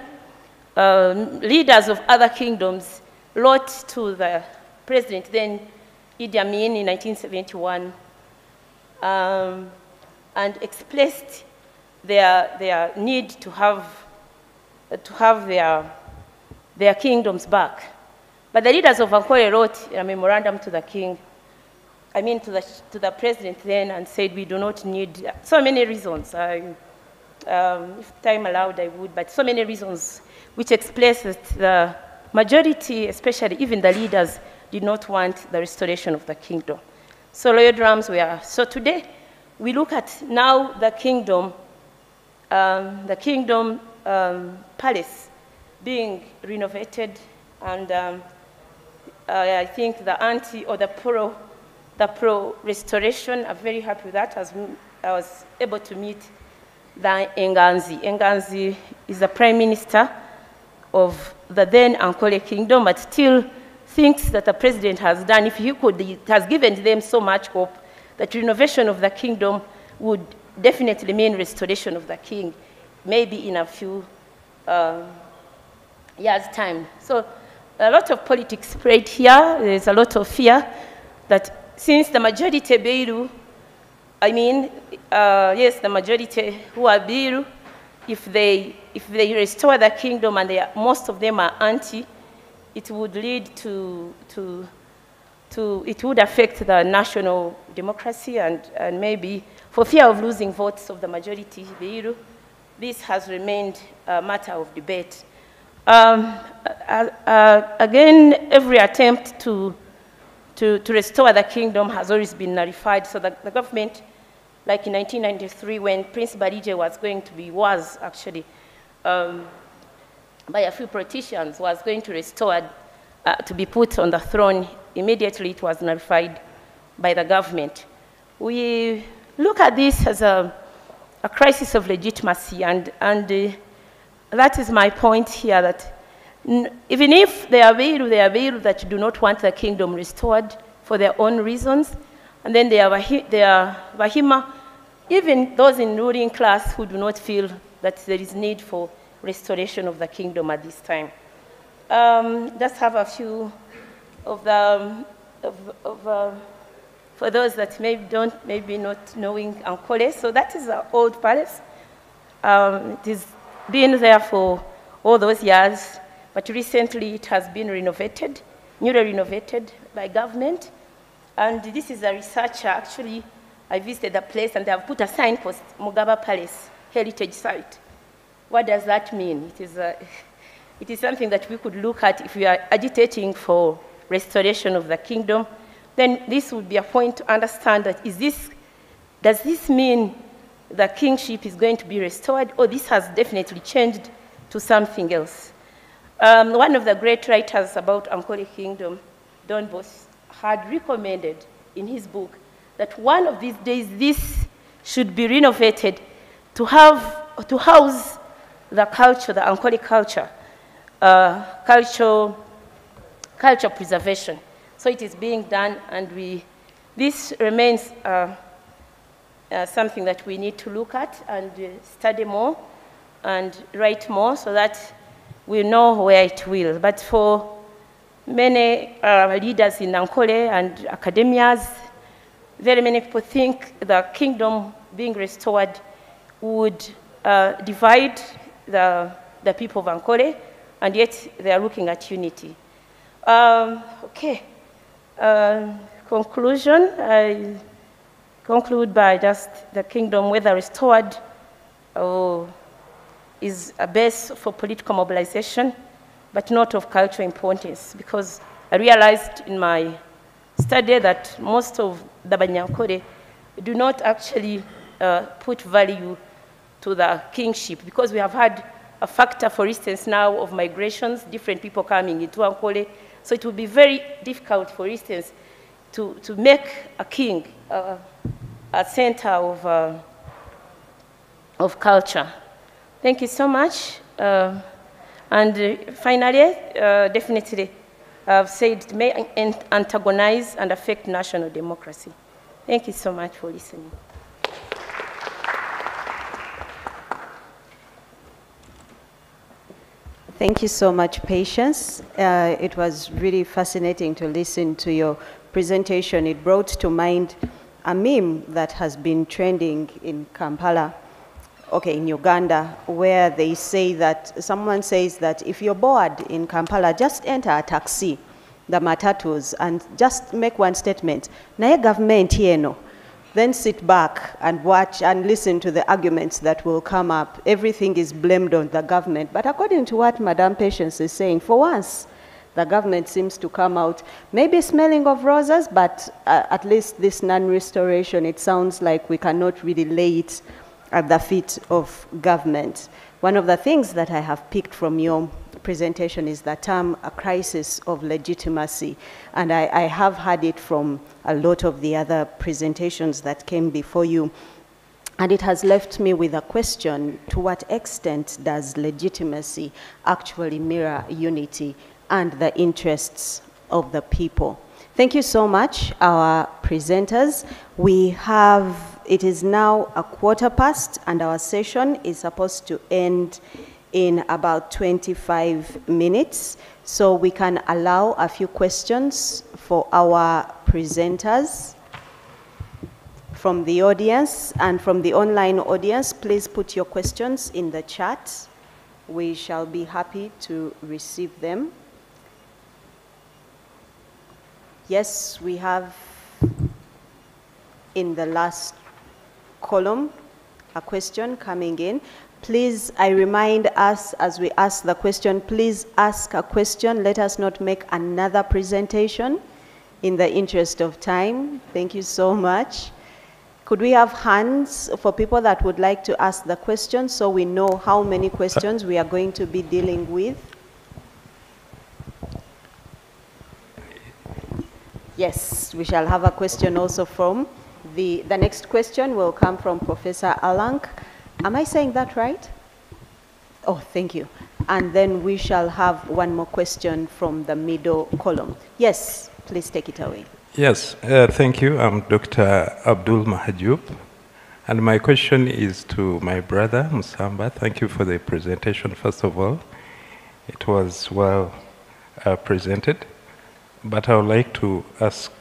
Speaker 5: Leaders of other kingdoms wrote to the president, then Idi Amin, in 1971, and expressed their need to have to have their kingdoms back. But the leaders of Ankole wrote a memorandum to the king, I mean to the president then, and said we do not need, so many reasons. If time allowed, I would, but so many reasons which explains that the majority, especially even the leaders, did not want the restoration of the kingdom. So loyal drums were, so today we look at now the kingdom palace being renovated, and I think the anti or the pro restoration, I'm very happy with that, as I was able to meet the Enganzi. Enganzi is the prime minister of the then Ankole kingdom, but still thinks that the president has done, if he could, it has given them so much hope that renovation of the kingdom would definitely mean restoration of the king, maybe in a few years' time. So a lot of politics spread here. There's a lot of fear that since the majority Beiru, yes, the majority who are Beiru, if they restore the kingdom and most of them are anti, it would lead it would affect the national democracy, and maybe for fear of losing votes of the majority Beiru, this has remained a matter of debate. Again, every attempt to restore the kingdom has always been nullified. So the government, like in 1993, when Prince Barije was actually by a few politicians, was going to restore, to be put on the throne, immediately it was nullified by the government. We look at this as a crisis of legitimacy, and that is my point here, that even if they are Beiru that do not want the kingdom restored for their own reasons, and then they are Bahima, even those in ruling class who do not feel that there is need for restoration of the kingdom at this time. Just have a few of the, for those that maybe not knowing Ankole. So that is an old palace. It has been there for all those years, but recently it has been renovated, newly renovated by government. And this is a researcher, actually, I visited the place and they have put a signpost, Mugaba Palace, heritage site. What does that mean? It is something that we could look at if we are agitating for restoration of the kingdom. Then this would be a point to understand that does this mean the kingship is going to be restored, or this has definitely changed to something else? One of the great writers about Ankole Kingdom, Don Bos, had recommended in his book that one of these days this should be renovated to house the culture, the Ankole culture, culture preservation. So it is being done, and this remains something that we need to look at and study more and write more so that we know where it will. But for many leaders in Ankole and academias, very many people think the kingdom being restored would divide the people of Ankole, and yet they are looking at unity. Okay. Conclusion, I conclude by just the kingdom, whether restored, is a base for political mobilization, but not of cultural importance, because I realized in my study that most of the Banyankore do not actually put value to the kingship, because we have had a factor, for instance, now of migrations, different people coming into Ankole. So it would be very difficult, for instance, to make a king a center of culture. Thank you so much. And finally, definitely, I've said it may antagonize and affect national democracy. Thank you so much for listening.
Speaker 1: Thank you so much, Patience. It was really fascinating to listen to your presentation. It brought to mind a meme that has been trending in Kampala okay, in Uganda, where they say that, someone says that if you're bored in Kampala, just enter a taxi, the matatus, and just make one statement, naye government yeno. Then sit back and watch and listen to the arguments that will come up. Everything is blamed on the government. But according to what Madame Patience is saying, for once, the government seems to come out, maybe smelling of roses, but at least this non-restoration, it sounds like we cannot really lay it at the feet of government. One of the things that I have picked from your presentation is the term a crisis of legitimacy. And I have heard it from a lot of the other presentations that came before you. And it has left me with a question: to what extent does legitimacy actually mirror unity and the interests of the people? Thank you so much, our presenters. It is now 1:15, and our session is supposed to end in about 25 minutes. So we can allow a few questions for our presenters from the audience, and from the online audience, please put your questions in the chat. We shall be happy to receive them. Yes, we have in the last column a question coming in. Please, I remind us as we ask the question, please ask a question. Let us not make another presentation in the interest of time. Thank you so much. Could we have hands for people that would like to ask the question so we know how many questions we are going to be dealing with? Yes, we shall have a question also from the next question will come from Professor Alank. Am I saying that right? Oh, thank you. And then we shall have one more question from the middle column. Yes, please take it away.
Speaker 6: Yes, thank you. I'm Dr. Abdul Mahajub. And my question is to my brother, Musamba. Thank you for the presentation, first of all. It was well presented. But I would like to ask,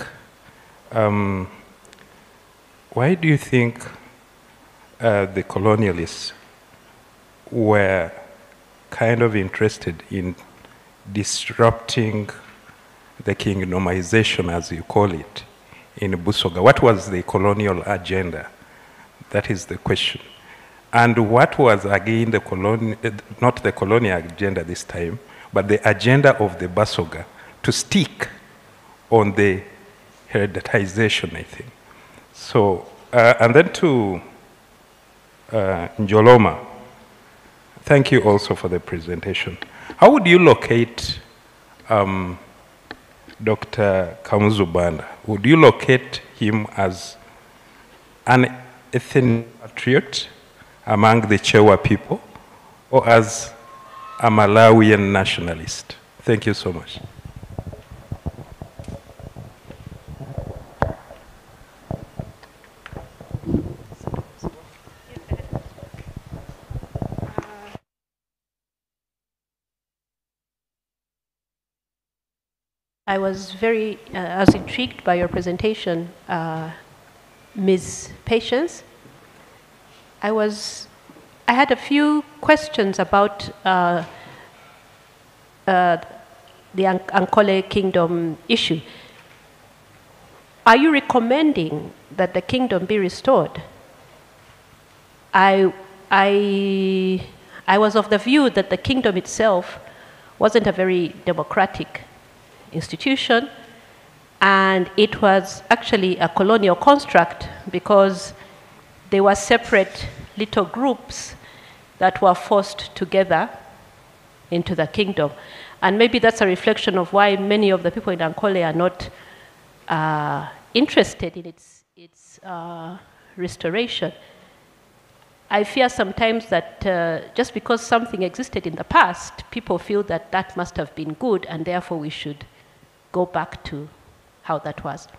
Speaker 6: why do you think the colonialists were kind of interested in disrupting the kingdomization, as you call it, in Busoga? What was the colonial agenda? That is the question. And what was, again, not the colonial agenda this time, but the agenda of the Busoga to stick on the hereditization, I think. So, and then to Njoloma, thank you also for the presentation. How would you locate Dr. Kamuzubanda? Would you locate him as an ethnic patriot among the Chewa people, or as a Malawian nationalist? Thank you so much.
Speaker 7: I was I was intrigued by your presentation, Ms. Patience. I had a few questions about the Ankole Kingdom issue. Are you recommending that the kingdom be restored? I was of the view that the kingdom itself wasn't a very democratic institution, and it was actually a colonial construct because there were separate little groups that were forced together into the kingdom. And maybe that's a reflection of why many of the people in Ankole are not interested in its restoration. I fear sometimes that just because something existed in the past, people feel that that must have been good, and therefore we should go back to how that was.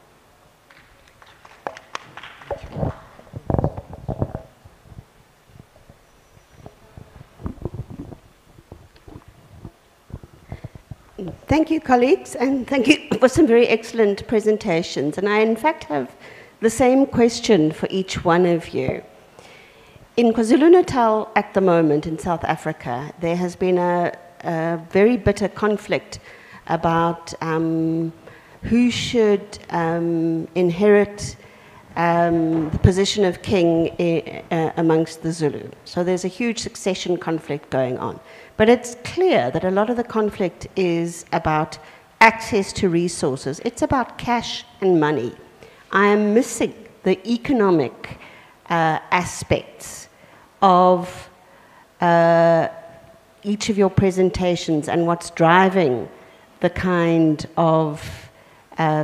Speaker 3: Thank you, colleagues, and thank you for some very excellent presentations. And I, in fact, have the same question for each one of you. In KwaZulu-Natal at the moment in South Africa, there has been a very bitter conflict about who should inherit the position of king amongst the Zulu. So there's a huge succession conflict going on. But it's clear that a lot of the conflict is about access to resources. It's about cash and money. I am missing the economic aspects of each of your presentations and what's driving the kind of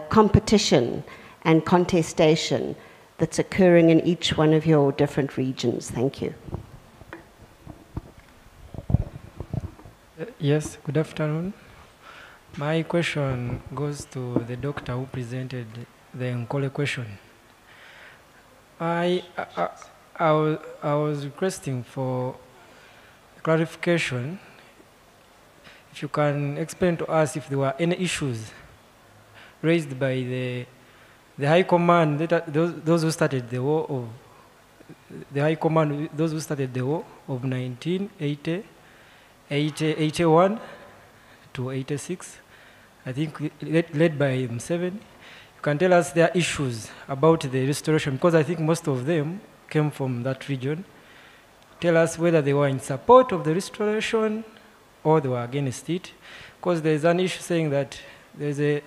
Speaker 3: competition and contestation that's occurring in each one of your different regions. Thank you.
Speaker 8: Yes, good afternoon. My question goes to the doctor who presented the Nkole question. I was requesting for clarification. If you can explain to us if there were any issues raised by the High Command, those who started the war of the High Command, those who started the war of 1981 to 86, I think led by Museveni. You can tell us their issues about the restoration, because I think most of them came from that region. Tell us whether they were in support of the restoration or they were against it, because there's an issue saying that there's a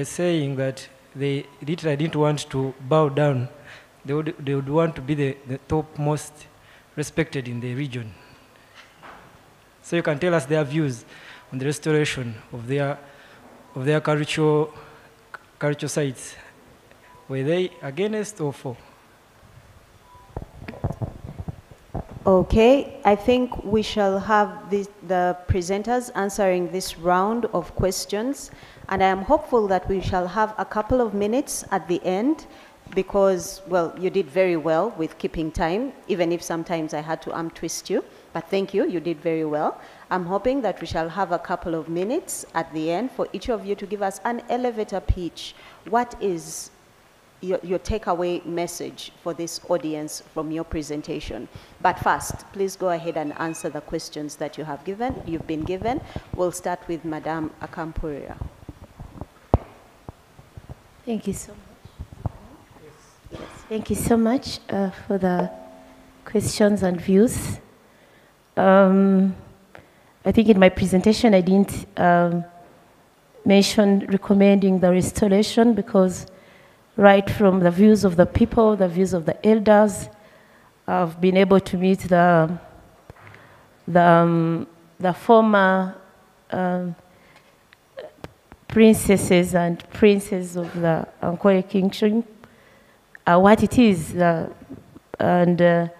Speaker 8: saying that they literally didn't want to bow down. They would want to be the top most respected in the region. So you can tell us their views on the restoration of their cultural sites. Were they against or for?
Speaker 1: Okay, I think we shall have the presenters answering this round of questions, and I am hopeful that we shall have a couple of minutes at the end because, well, you did very well with keeping time, even if sometimes I had to twist you, but thank you, you did very well. I'm hoping that we shall have a couple of minutes at the end for each of you to give us an elevator pitch. What is your takeaway message for this audience from your presentation? But first, please go ahead and answer the questions that you've been given. We'll start with Madame Akampuria.
Speaker 5: Thank you so much. Yes. Thank you so much for the questions and views. I think in my presentation I didn't mention recommending the restoration because right from the views of the people, the views of the elders, I've been able to meet the former princesses and princes of the Nkole kingdom, what it is, and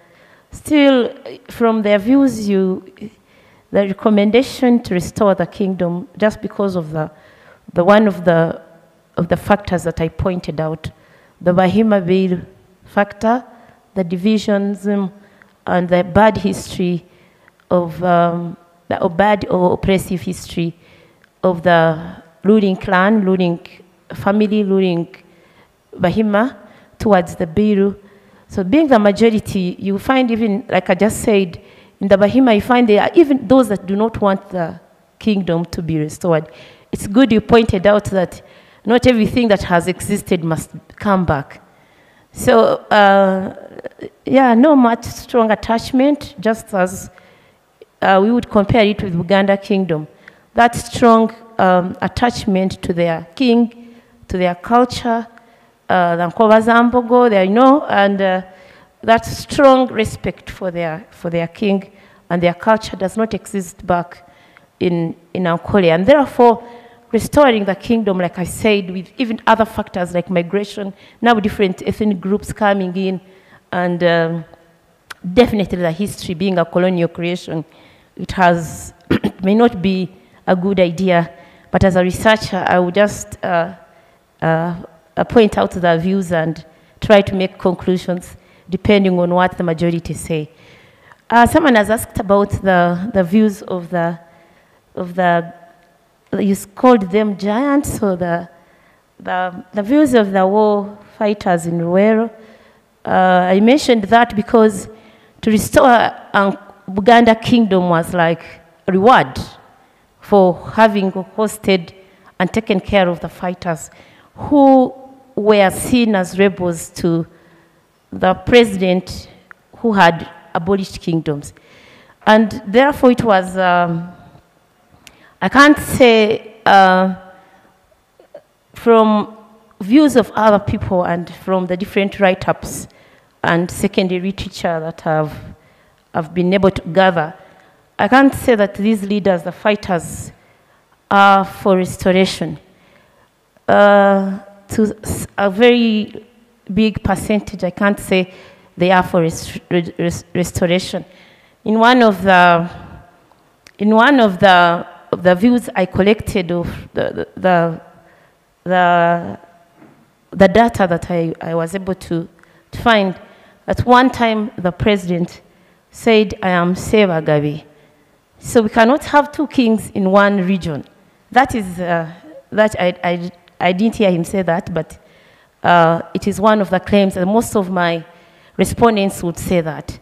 Speaker 5: still from their views, the recommendation to restore the kingdom, just because of the one of the factors that I pointed out, the Bahima Bill factor, the divisions, and the bad history of the bad or oppressive history of the ruling clan, ruling family, ruling Bahima towards the Biru. So being the majority, you find even, like I just said, in the Bahima, you find there are even those that do not want the kingdom to be restored. It's good you pointed out that not everything that has existed must come back. So, yeah, no much strong attachment, just as we would compare it with Uganda kingdom. That strong attachment to their king, to their culture, the Nkoba Zambogo, and that strong respect for their king and their culture does not exist back in Nkole. And therefore, restoring the kingdom, like I said, with even other factors like migration, now different ethnic groups coming in, and definitely the history being a colonial creation, it may not be a good idea, but as a researcher, I would just point out the views and try to make conclusions depending on what the majority say. Someone has asked about the views of the you called them giants, or the views of the war fighters in Luero. I mentioned that because to restore Buganda kingdom was like a reward for having hosted and taken care of the fighters who were seen as rebels to the president who had abolished kingdoms. And therefore it was, I can't say from views of other people and from the different write-ups and secondary literature that I've been able to gather, I can't say that these leaders, the fighters, are for restoration. To a very big percentage, I can't say they are for restoration. In one of the views I collected of the data that I was able to find, at one time the president said, I am Sebagabi. So we cannot have two kings in one region. That is, I didn't hear him say that, but it is one of the claims, and most of my respondents would say that.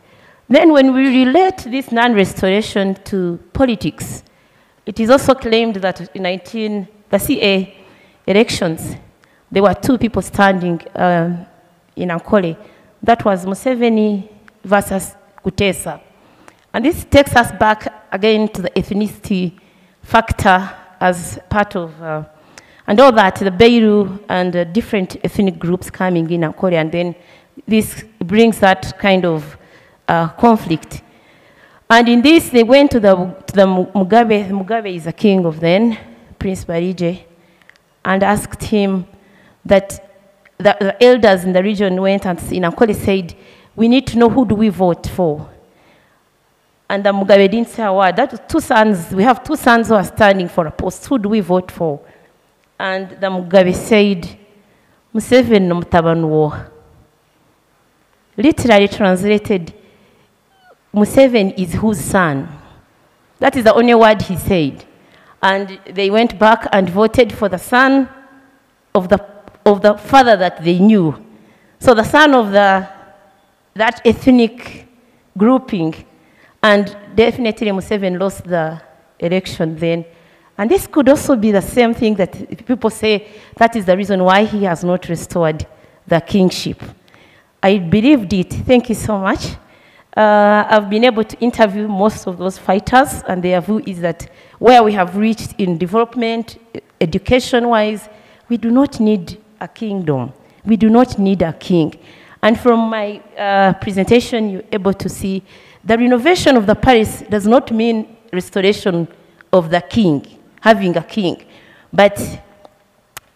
Speaker 5: Then when we relate this non-restoration to politics, it is also claimed that in the CA elections, there were two people standing in Ankole. That was Museveni versus Kutesa. And this takes us back again to the ethnicity factor as part of, and all that, the Beiru and different ethnic groups coming in Ankole, and then this brings that kind of conflict. And in this, they went to the Mugabe. Mugabe is the king of then, Prince Barije, and asked him that the elders in the region went and in Ankole said, we need to know who do we vote for. And the Mugabe didn't say a word. That was two sons. We have two sons who are standing for a post. Who do we vote for? And the Mugabe said, Museveni no Mutabanuwo. Literally translated, Museveni is whose son? That is the only word he said. And they went back and voted for the son of the father that they knew. So the son of that ethnic grouping, and definitely Museveni lost the election then. And this could also be the same thing that people say that is the reason why he has not restored the kingship. I believed it. Thank you so much. I've been able to interview most of those fighters, and their view is that where we have reached in development, education-wise, we do not need a kingdom. We do not need a king. And from my presentation, you're able to see the renovation of the palace does not mean restoration of the king, having a king, but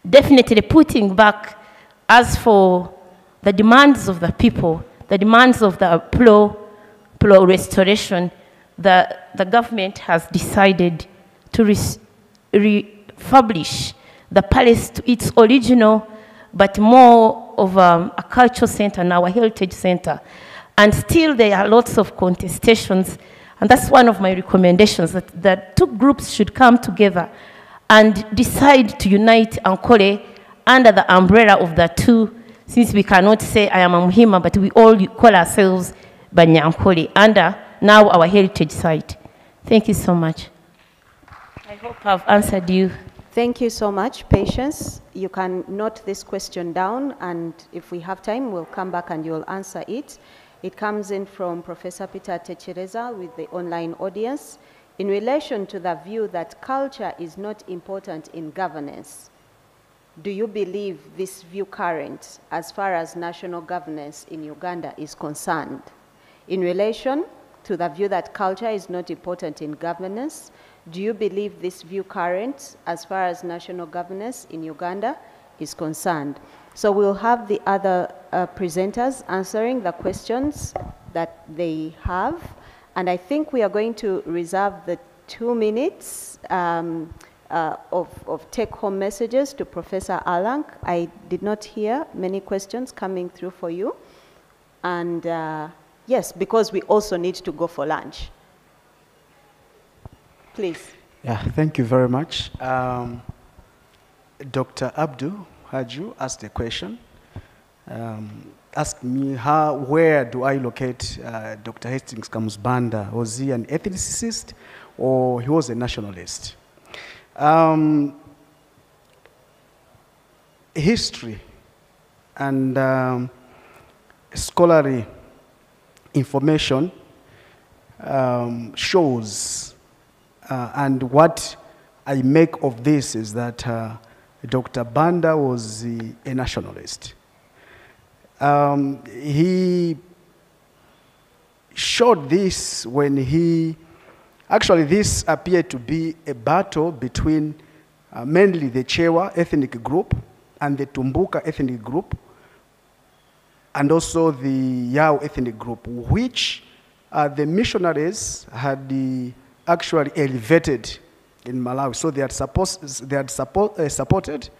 Speaker 5: definitely putting back, as for the demands of the people, the demands of the plural restoration, the government has decided to refurbish the palace to its original, but more of a cultural center now, a heritage center. And still there are lots of contestations, and that's one of my recommendations, that two groups should come together and decide to unite Ankole under the umbrella of the two, since we cannot say I am a Muhima, but we all call ourselves Banyankole under now our heritage site. Thank you so much. I hope I've answered you.
Speaker 1: Thank you so much, Patience. You can note this question down, and if we have time, we'll come back and you'll answer it. It comes in from Professor Peter Techereza with the online audience. In relation to the view that culture is not important in governance, do you believe this view current as far as national governance in Uganda is concerned? In relation to the view that culture is not important in governance, do you believe this view current as far as national governance in Uganda is concerned? So we'll have the other presenters answering the questions that they have. And I think we are going to reserve the 2 minutes of take-home messages to Professor Alang. I did not hear many questions coming through for you. And yes, because we also need to go for lunch. Please.
Speaker 4: Yeah, thank you very much. Dr. Abdu Haju asked a question. asked me where do I locate Dr. Hastings Kamusbanda. Was he an ethnicist or he was a nationalist? History and scholarly information shows, and what I make of this is that Dr. Banda was a nationalist. He showed this when actually this appeared to be a battle between mainly the Chewa ethnic group and the Tumbuka ethnic group, and also the Yao ethnic group, which the missionaries had actually elevated in Malawi. So they had supported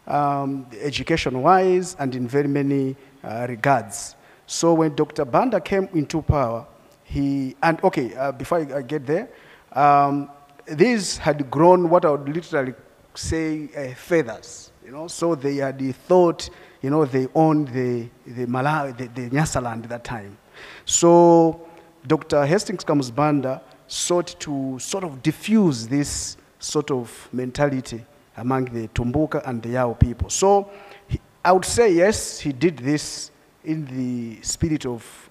Speaker 4: education-wise and in very many regards. So when Dr. Banda came into power, before I get there, these had grown what I would literally say feathers, so they had thought, they owned the Malawi, the Nyasaland at that time. So Dr. Hastings Kamusbanda sought to sort of diffuse this sort of mentality among the Tumbuka and the Yao people. So I would say, yes, he did this in the spirit of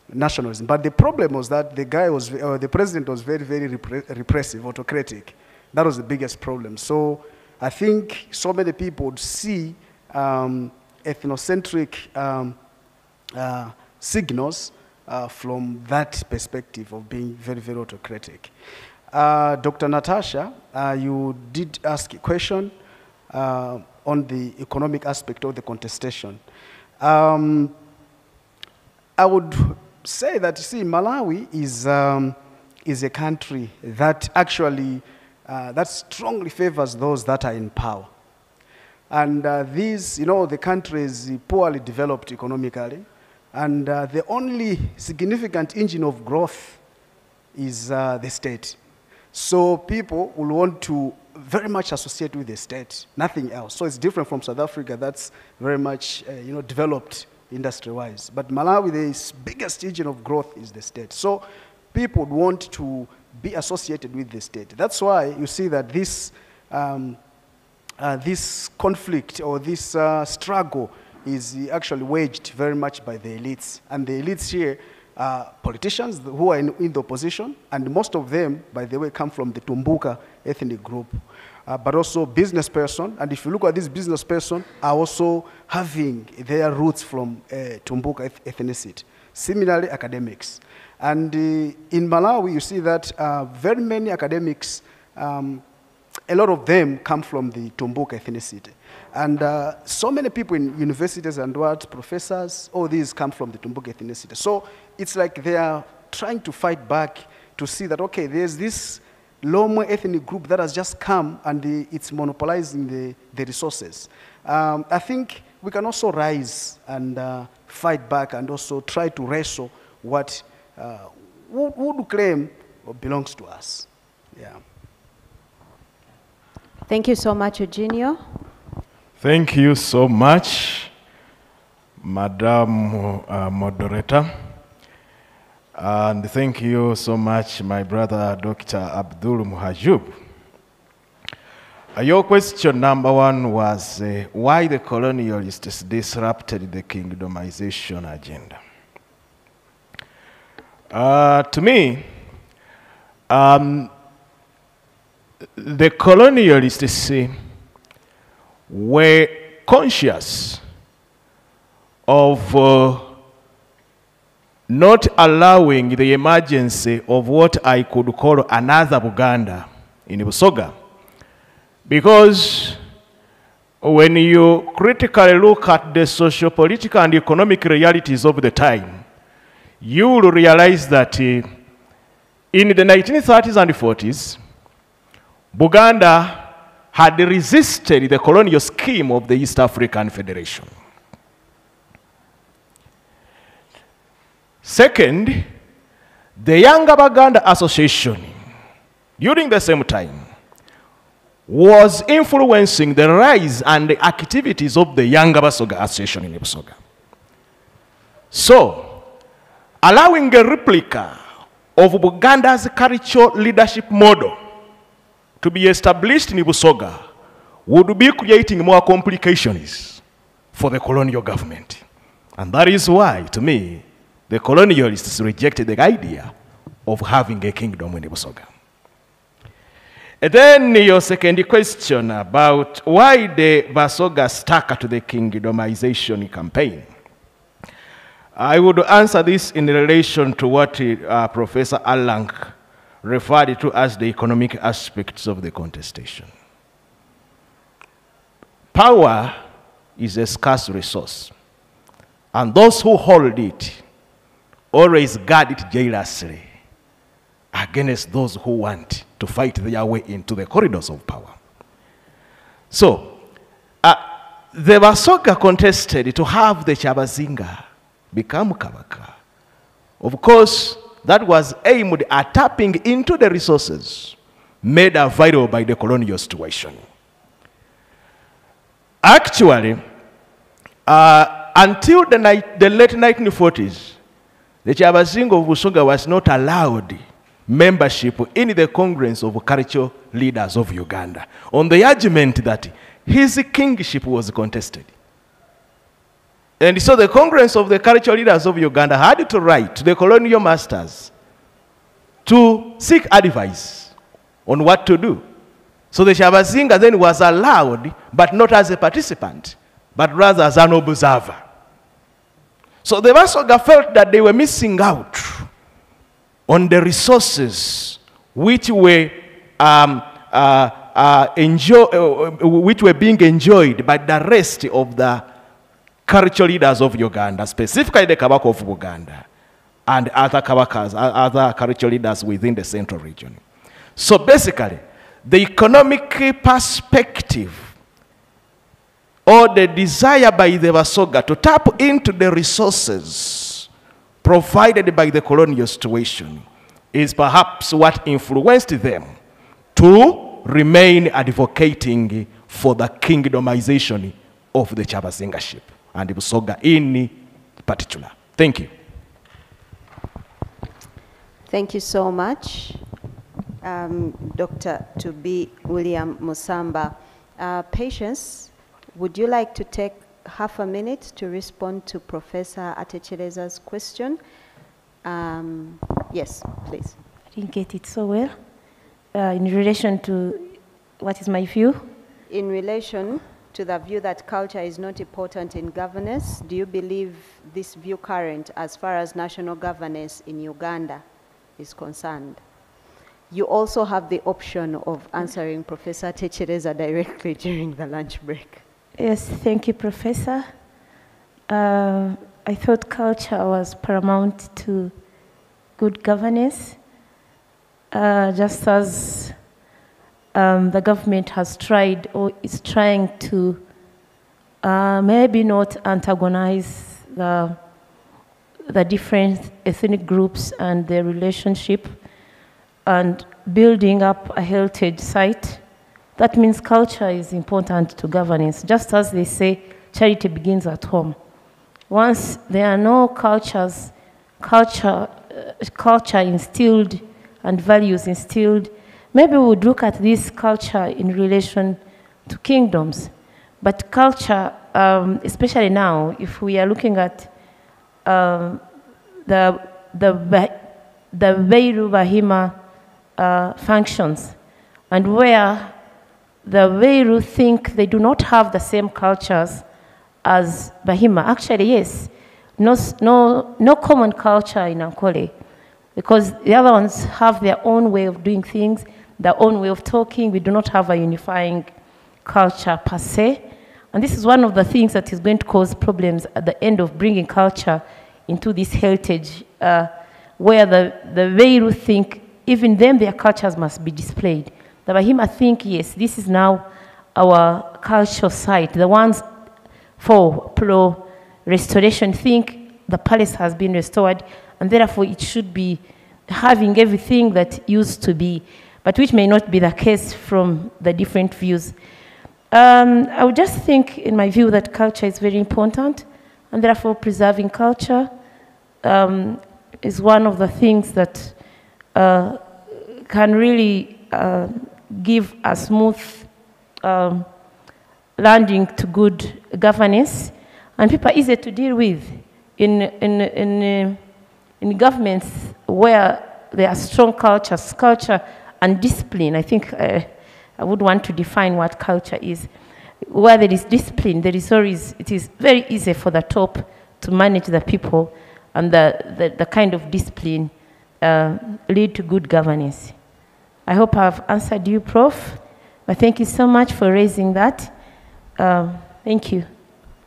Speaker 4: nationalism. But the problem was that the president was very, very repressive, autocratic. That was the biggest problem. So I think so many people would see ethnocentric signals from that perspective of being very, very autocratic. Dr. Natasha, you did ask a question on the economic aspect of the contestation. I would say that, Malawi is a country that actually that strongly favors those that are in power. And the country is poorly developed economically, and the only significant engine of growth is the state. So people will want to very much associate with the state, nothing else. So it's different from South Africa, that's very much developed industry-wise. But Malawi, the biggest engine of growth is the state. So people want to be associated with the state. That's why you see that this conflict or this struggle is actually waged very much by the elites. And the elites here are politicians who are in the opposition, and most of them, by the way, come from the Tumbuka ethnic group. But also business person, and if you look at this business person, are also having their roots from Tumbuka ethnicity. Similarly, academics. And in Malawi, you see that very many academics, a lot of them come from the Tumbuka ethnicity. And so many people in universities and professors, all these come from the Tumbuka ethnicity. So it's like they are trying to fight back to see that, okay, there's this Lomo ethnic group that has just come and it's monopolizing the resources. I think we can also rise and fight back and also try to wrestle what would claim belongs to us. Yeah.
Speaker 1: Thank you so much, Eugenio.
Speaker 2: Thank you so much, Madam Moderator. And thank you so much, my brother, Dr. Abdul Muhajub. Your question number one was why the colonialists disrupted the kingdomization agenda. To me, the colonialists were conscious of not allowing the emergence of what I could call another Buganda in Busoga. Because when you critically look at the socio-political and economic realities of the time, you will realize that in the 1930s and 40s, Buganda had resisted the colonial scheme of the East African Federation. Second, the Younger Baganda Association, during the same time, was influencing the rise and the activities of the Younger Basoga Association in Busoga. So, allowing a replica of Buganda's cultural leadership model to be established in Busoga would be creating more complications for the colonial government. And that is why, to me, the colonialists rejected the idea of having a kingdom in Busoga. And then your second question about why the Basoga stuck to the kingdomization campaign. I would answer this in relation to what Professor Allang referred to as the economic aspects of the contestation. Power is a scarce resource, and those who hold it always guard it jealously against those who want to fight their way into the corridors of power. So, the Basoga contested to have the Kyabazinga become Kabaka. Of course, that was aimed at tapping into the resources made available by the colonial situation. Actually, until the late 1940s, the Kyabazinga of Busoga was not allowed membership in the Congress of Cultural Leaders of Uganda, on the argument that his kingship was contested. And so the Congress of the Cultural Leaders of Uganda had to write to the colonial masters to seek advice on what to do. So the Kyabazinga then was allowed, but not as a participant, but rather as an observer. So the Basoga felt that they were missing out on the resources which were which were being enjoyed by the rest of the cultural leaders of Uganda, specifically the Kabaka of Buganda and other Kabakas, other cultural leaders within the central region. So basically, the economic perspective or the desire by the Basoga to tap into the resources provided by the colonial situation is perhaps what influenced them to remain advocating for the kingdomization of the Kyabazingaship and the Busoga in particular. Thank you.
Speaker 1: Thank you so much, Dr. Tubi William Musamba. Patience, would you like to take half a minute to respond to Professor Atechereza's question? Yes, please.
Speaker 5: I didn't get it so well. In relation to what is my view?
Speaker 1: In relation to the view that culture is not important in governance, do you believe this view current as far as national governance in Uganda is concerned? You also have the option of answering Professor Techereza directly during the lunch break.
Speaker 5: Yes, thank you, Professor. I thought culture was paramount to good governance, just as the government has tried or is trying to maybe not antagonize the different ethnic groups and their relationship and building up a heritage site. That means culture is important to governance. Just as they say, charity begins at home. Once there are no culture instilled and values instilled, maybe we would look at this culture in relation to kingdoms. But culture, especially now, if we are looking at the Beiru Bahima functions, and where the Beiru think they do not have the same cultures as Bahima. Actually, yes, no common culture in Ankole, because the other ones have their own way of doing things, their own way of talking. We do not have a unifying culture per se. And this is one of the things that is going to cause problems at the end of bringing culture into this heritage, where the Beiru think even them their cultures must be displayed. The Bahima think, yes, this is now our cultural site. The ones for pro-restoration think the palace has been restored, and therefore it should be having everything that used to be, but which may not be the case from the different views. I would just think, in my view, that culture is very important, and therefore preserving culture is one of the things that can really give a smooth landing to good governance, and people are easy to deal with in governments where there are strong culture and discipline. I think I would want to define what culture is. Where there is discipline, there is always, it is very easy for the top to manage the people, and the kind of discipline lead to good governance. I hope I've answered you, Prof. But thank you so much for raising that. Thank you.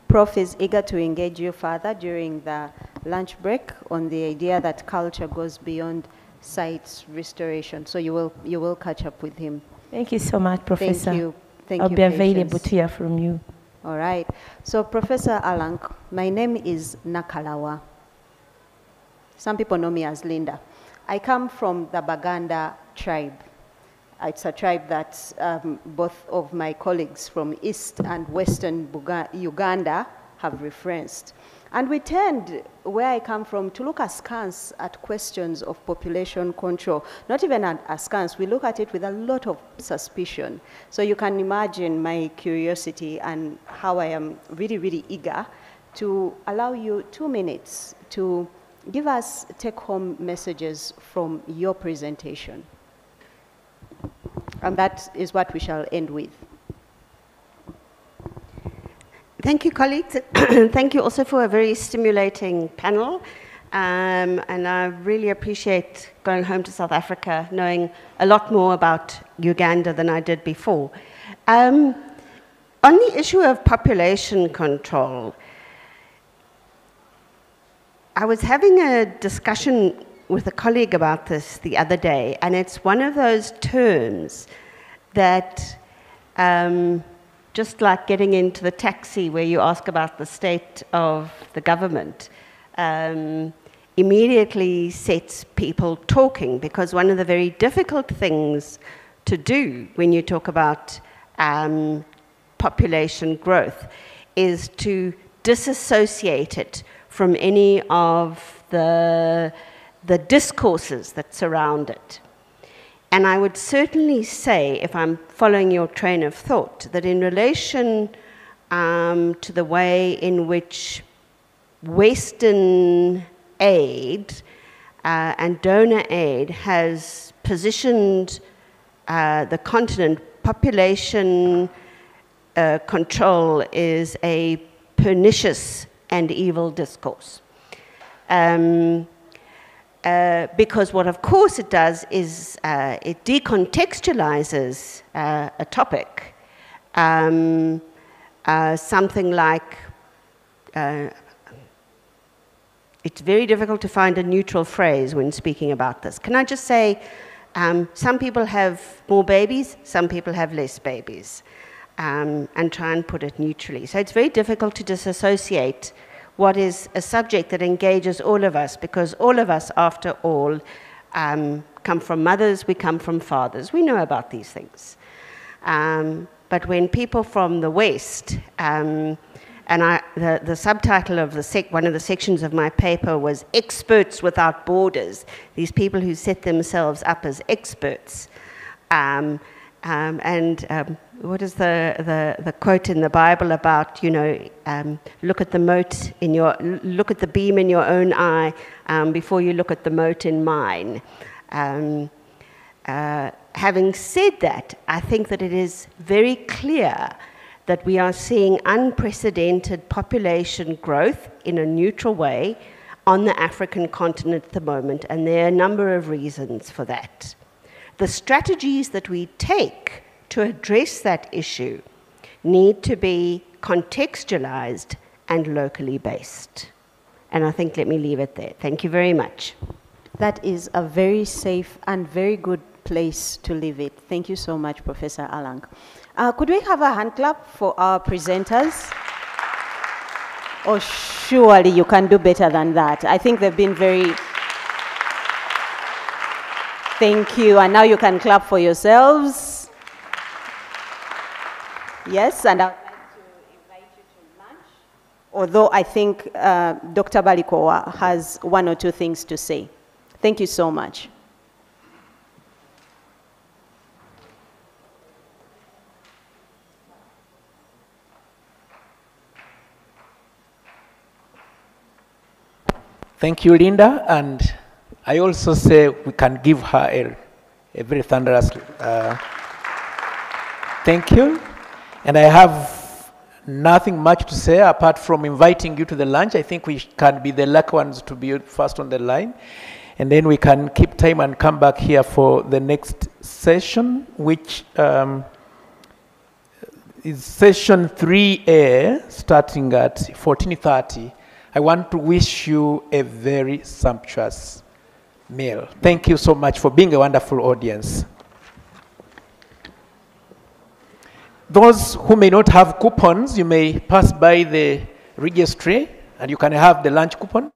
Speaker 1: Prof is eager to engage you further during the lunch break on the idea that culture goes beyond site restoration. So you will catch up with him.
Speaker 5: Thank you so much, Professor.
Speaker 1: Thank you. Thank
Speaker 5: I'll
Speaker 1: you,
Speaker 5: be available
Speaker 1: Patience.
Speaker 5: to hear from you.
Speaker 1: All right. So Professor Alank, my name is Nakalawa. Some people know me as Linda. I come from the Baganda tribe. It's a tribe that both of my colleagues from East and Western Uganda have referenced. And we tend, where I come from, to look askance at questions of population control. Not even askance, we look at it with a lot of suspicion. So you can imagine my curiosity and how I am really, really eager to allow you 2 minutes to give us take-home messages from your presentation. And that is what we shall end with.
Speaker 3: Thank you, colleagues. Thank you also for a very stimulating panel. And I really appreciate going home to South Africa, knowing a lot more about Uganda than I did before. On the issue of population control, I was having a discussion with a colleague about this the other day, and it's one of those terms that, just like getting into the taxi where you ask about the state of the government, immediately sets people talking, because one of the very difficult things to do when you talk about population growth is to disassociate it from any of the discourses that surround it. And I would certainly say, if I'm following your train of thought, that in relation to the way in which Western aid and donor aid has positioned the continent, population control is a pernicious and evil discourse. Because what, of course, it does is it decontextualizes a topic. Something like, it's very difficult to find a neutral phrase when speaking about this. Can I just say, some people have more babies, some people have less babies, and try and put it neutrally. So it's very difficult to disassociate what is a subject that engages all of us, because all of us, after all, come from mothers, we come from fathers. We know about these things. But when people from the West, and the subtitle of one of the sections of my paper was Experts Without Borders, these people who set themselves up as experts. What is the quote in the Bible about, you know, look at the mote in look at the beam in your own eye before you look at the mote in mine. Having said that, I think that it is very clear that we are seeing unprecedented population growth in a neutral way on the African continent at the moment, and there are a number of reasons for that. The strategies that we take to address that issue need to be contextualized and locally based. And I think, let me leave it there. Thank you very much.
Speaker 1: That is a very safe and very good place to leave it. Thank you so much, Professor Alang. Could we have a hand clap for our presenters? Oh, surely you can do better than that. I think they've been very... Thank you, and now you can clap for yourselves. Yes, and I'd like to invite you to lunch although I think Dr. Balikowa has one or two things to say. Thank you so much.
Speaker 9: Thank you, Linda, and I also say we can give her a very thunderous thank you. And I have nothing much to say apart from inviting you to the lunch. I think we can be the lucky ones to be first on the line. And then we can keep time and come back here for the next session, which is session 3A, starting at 14:30. I want to wish you a very sumptuous meal. Thank you so much for being a wonderful audience. Those who may not have coupons, you may pass by the registry and you can have the lunch coupon.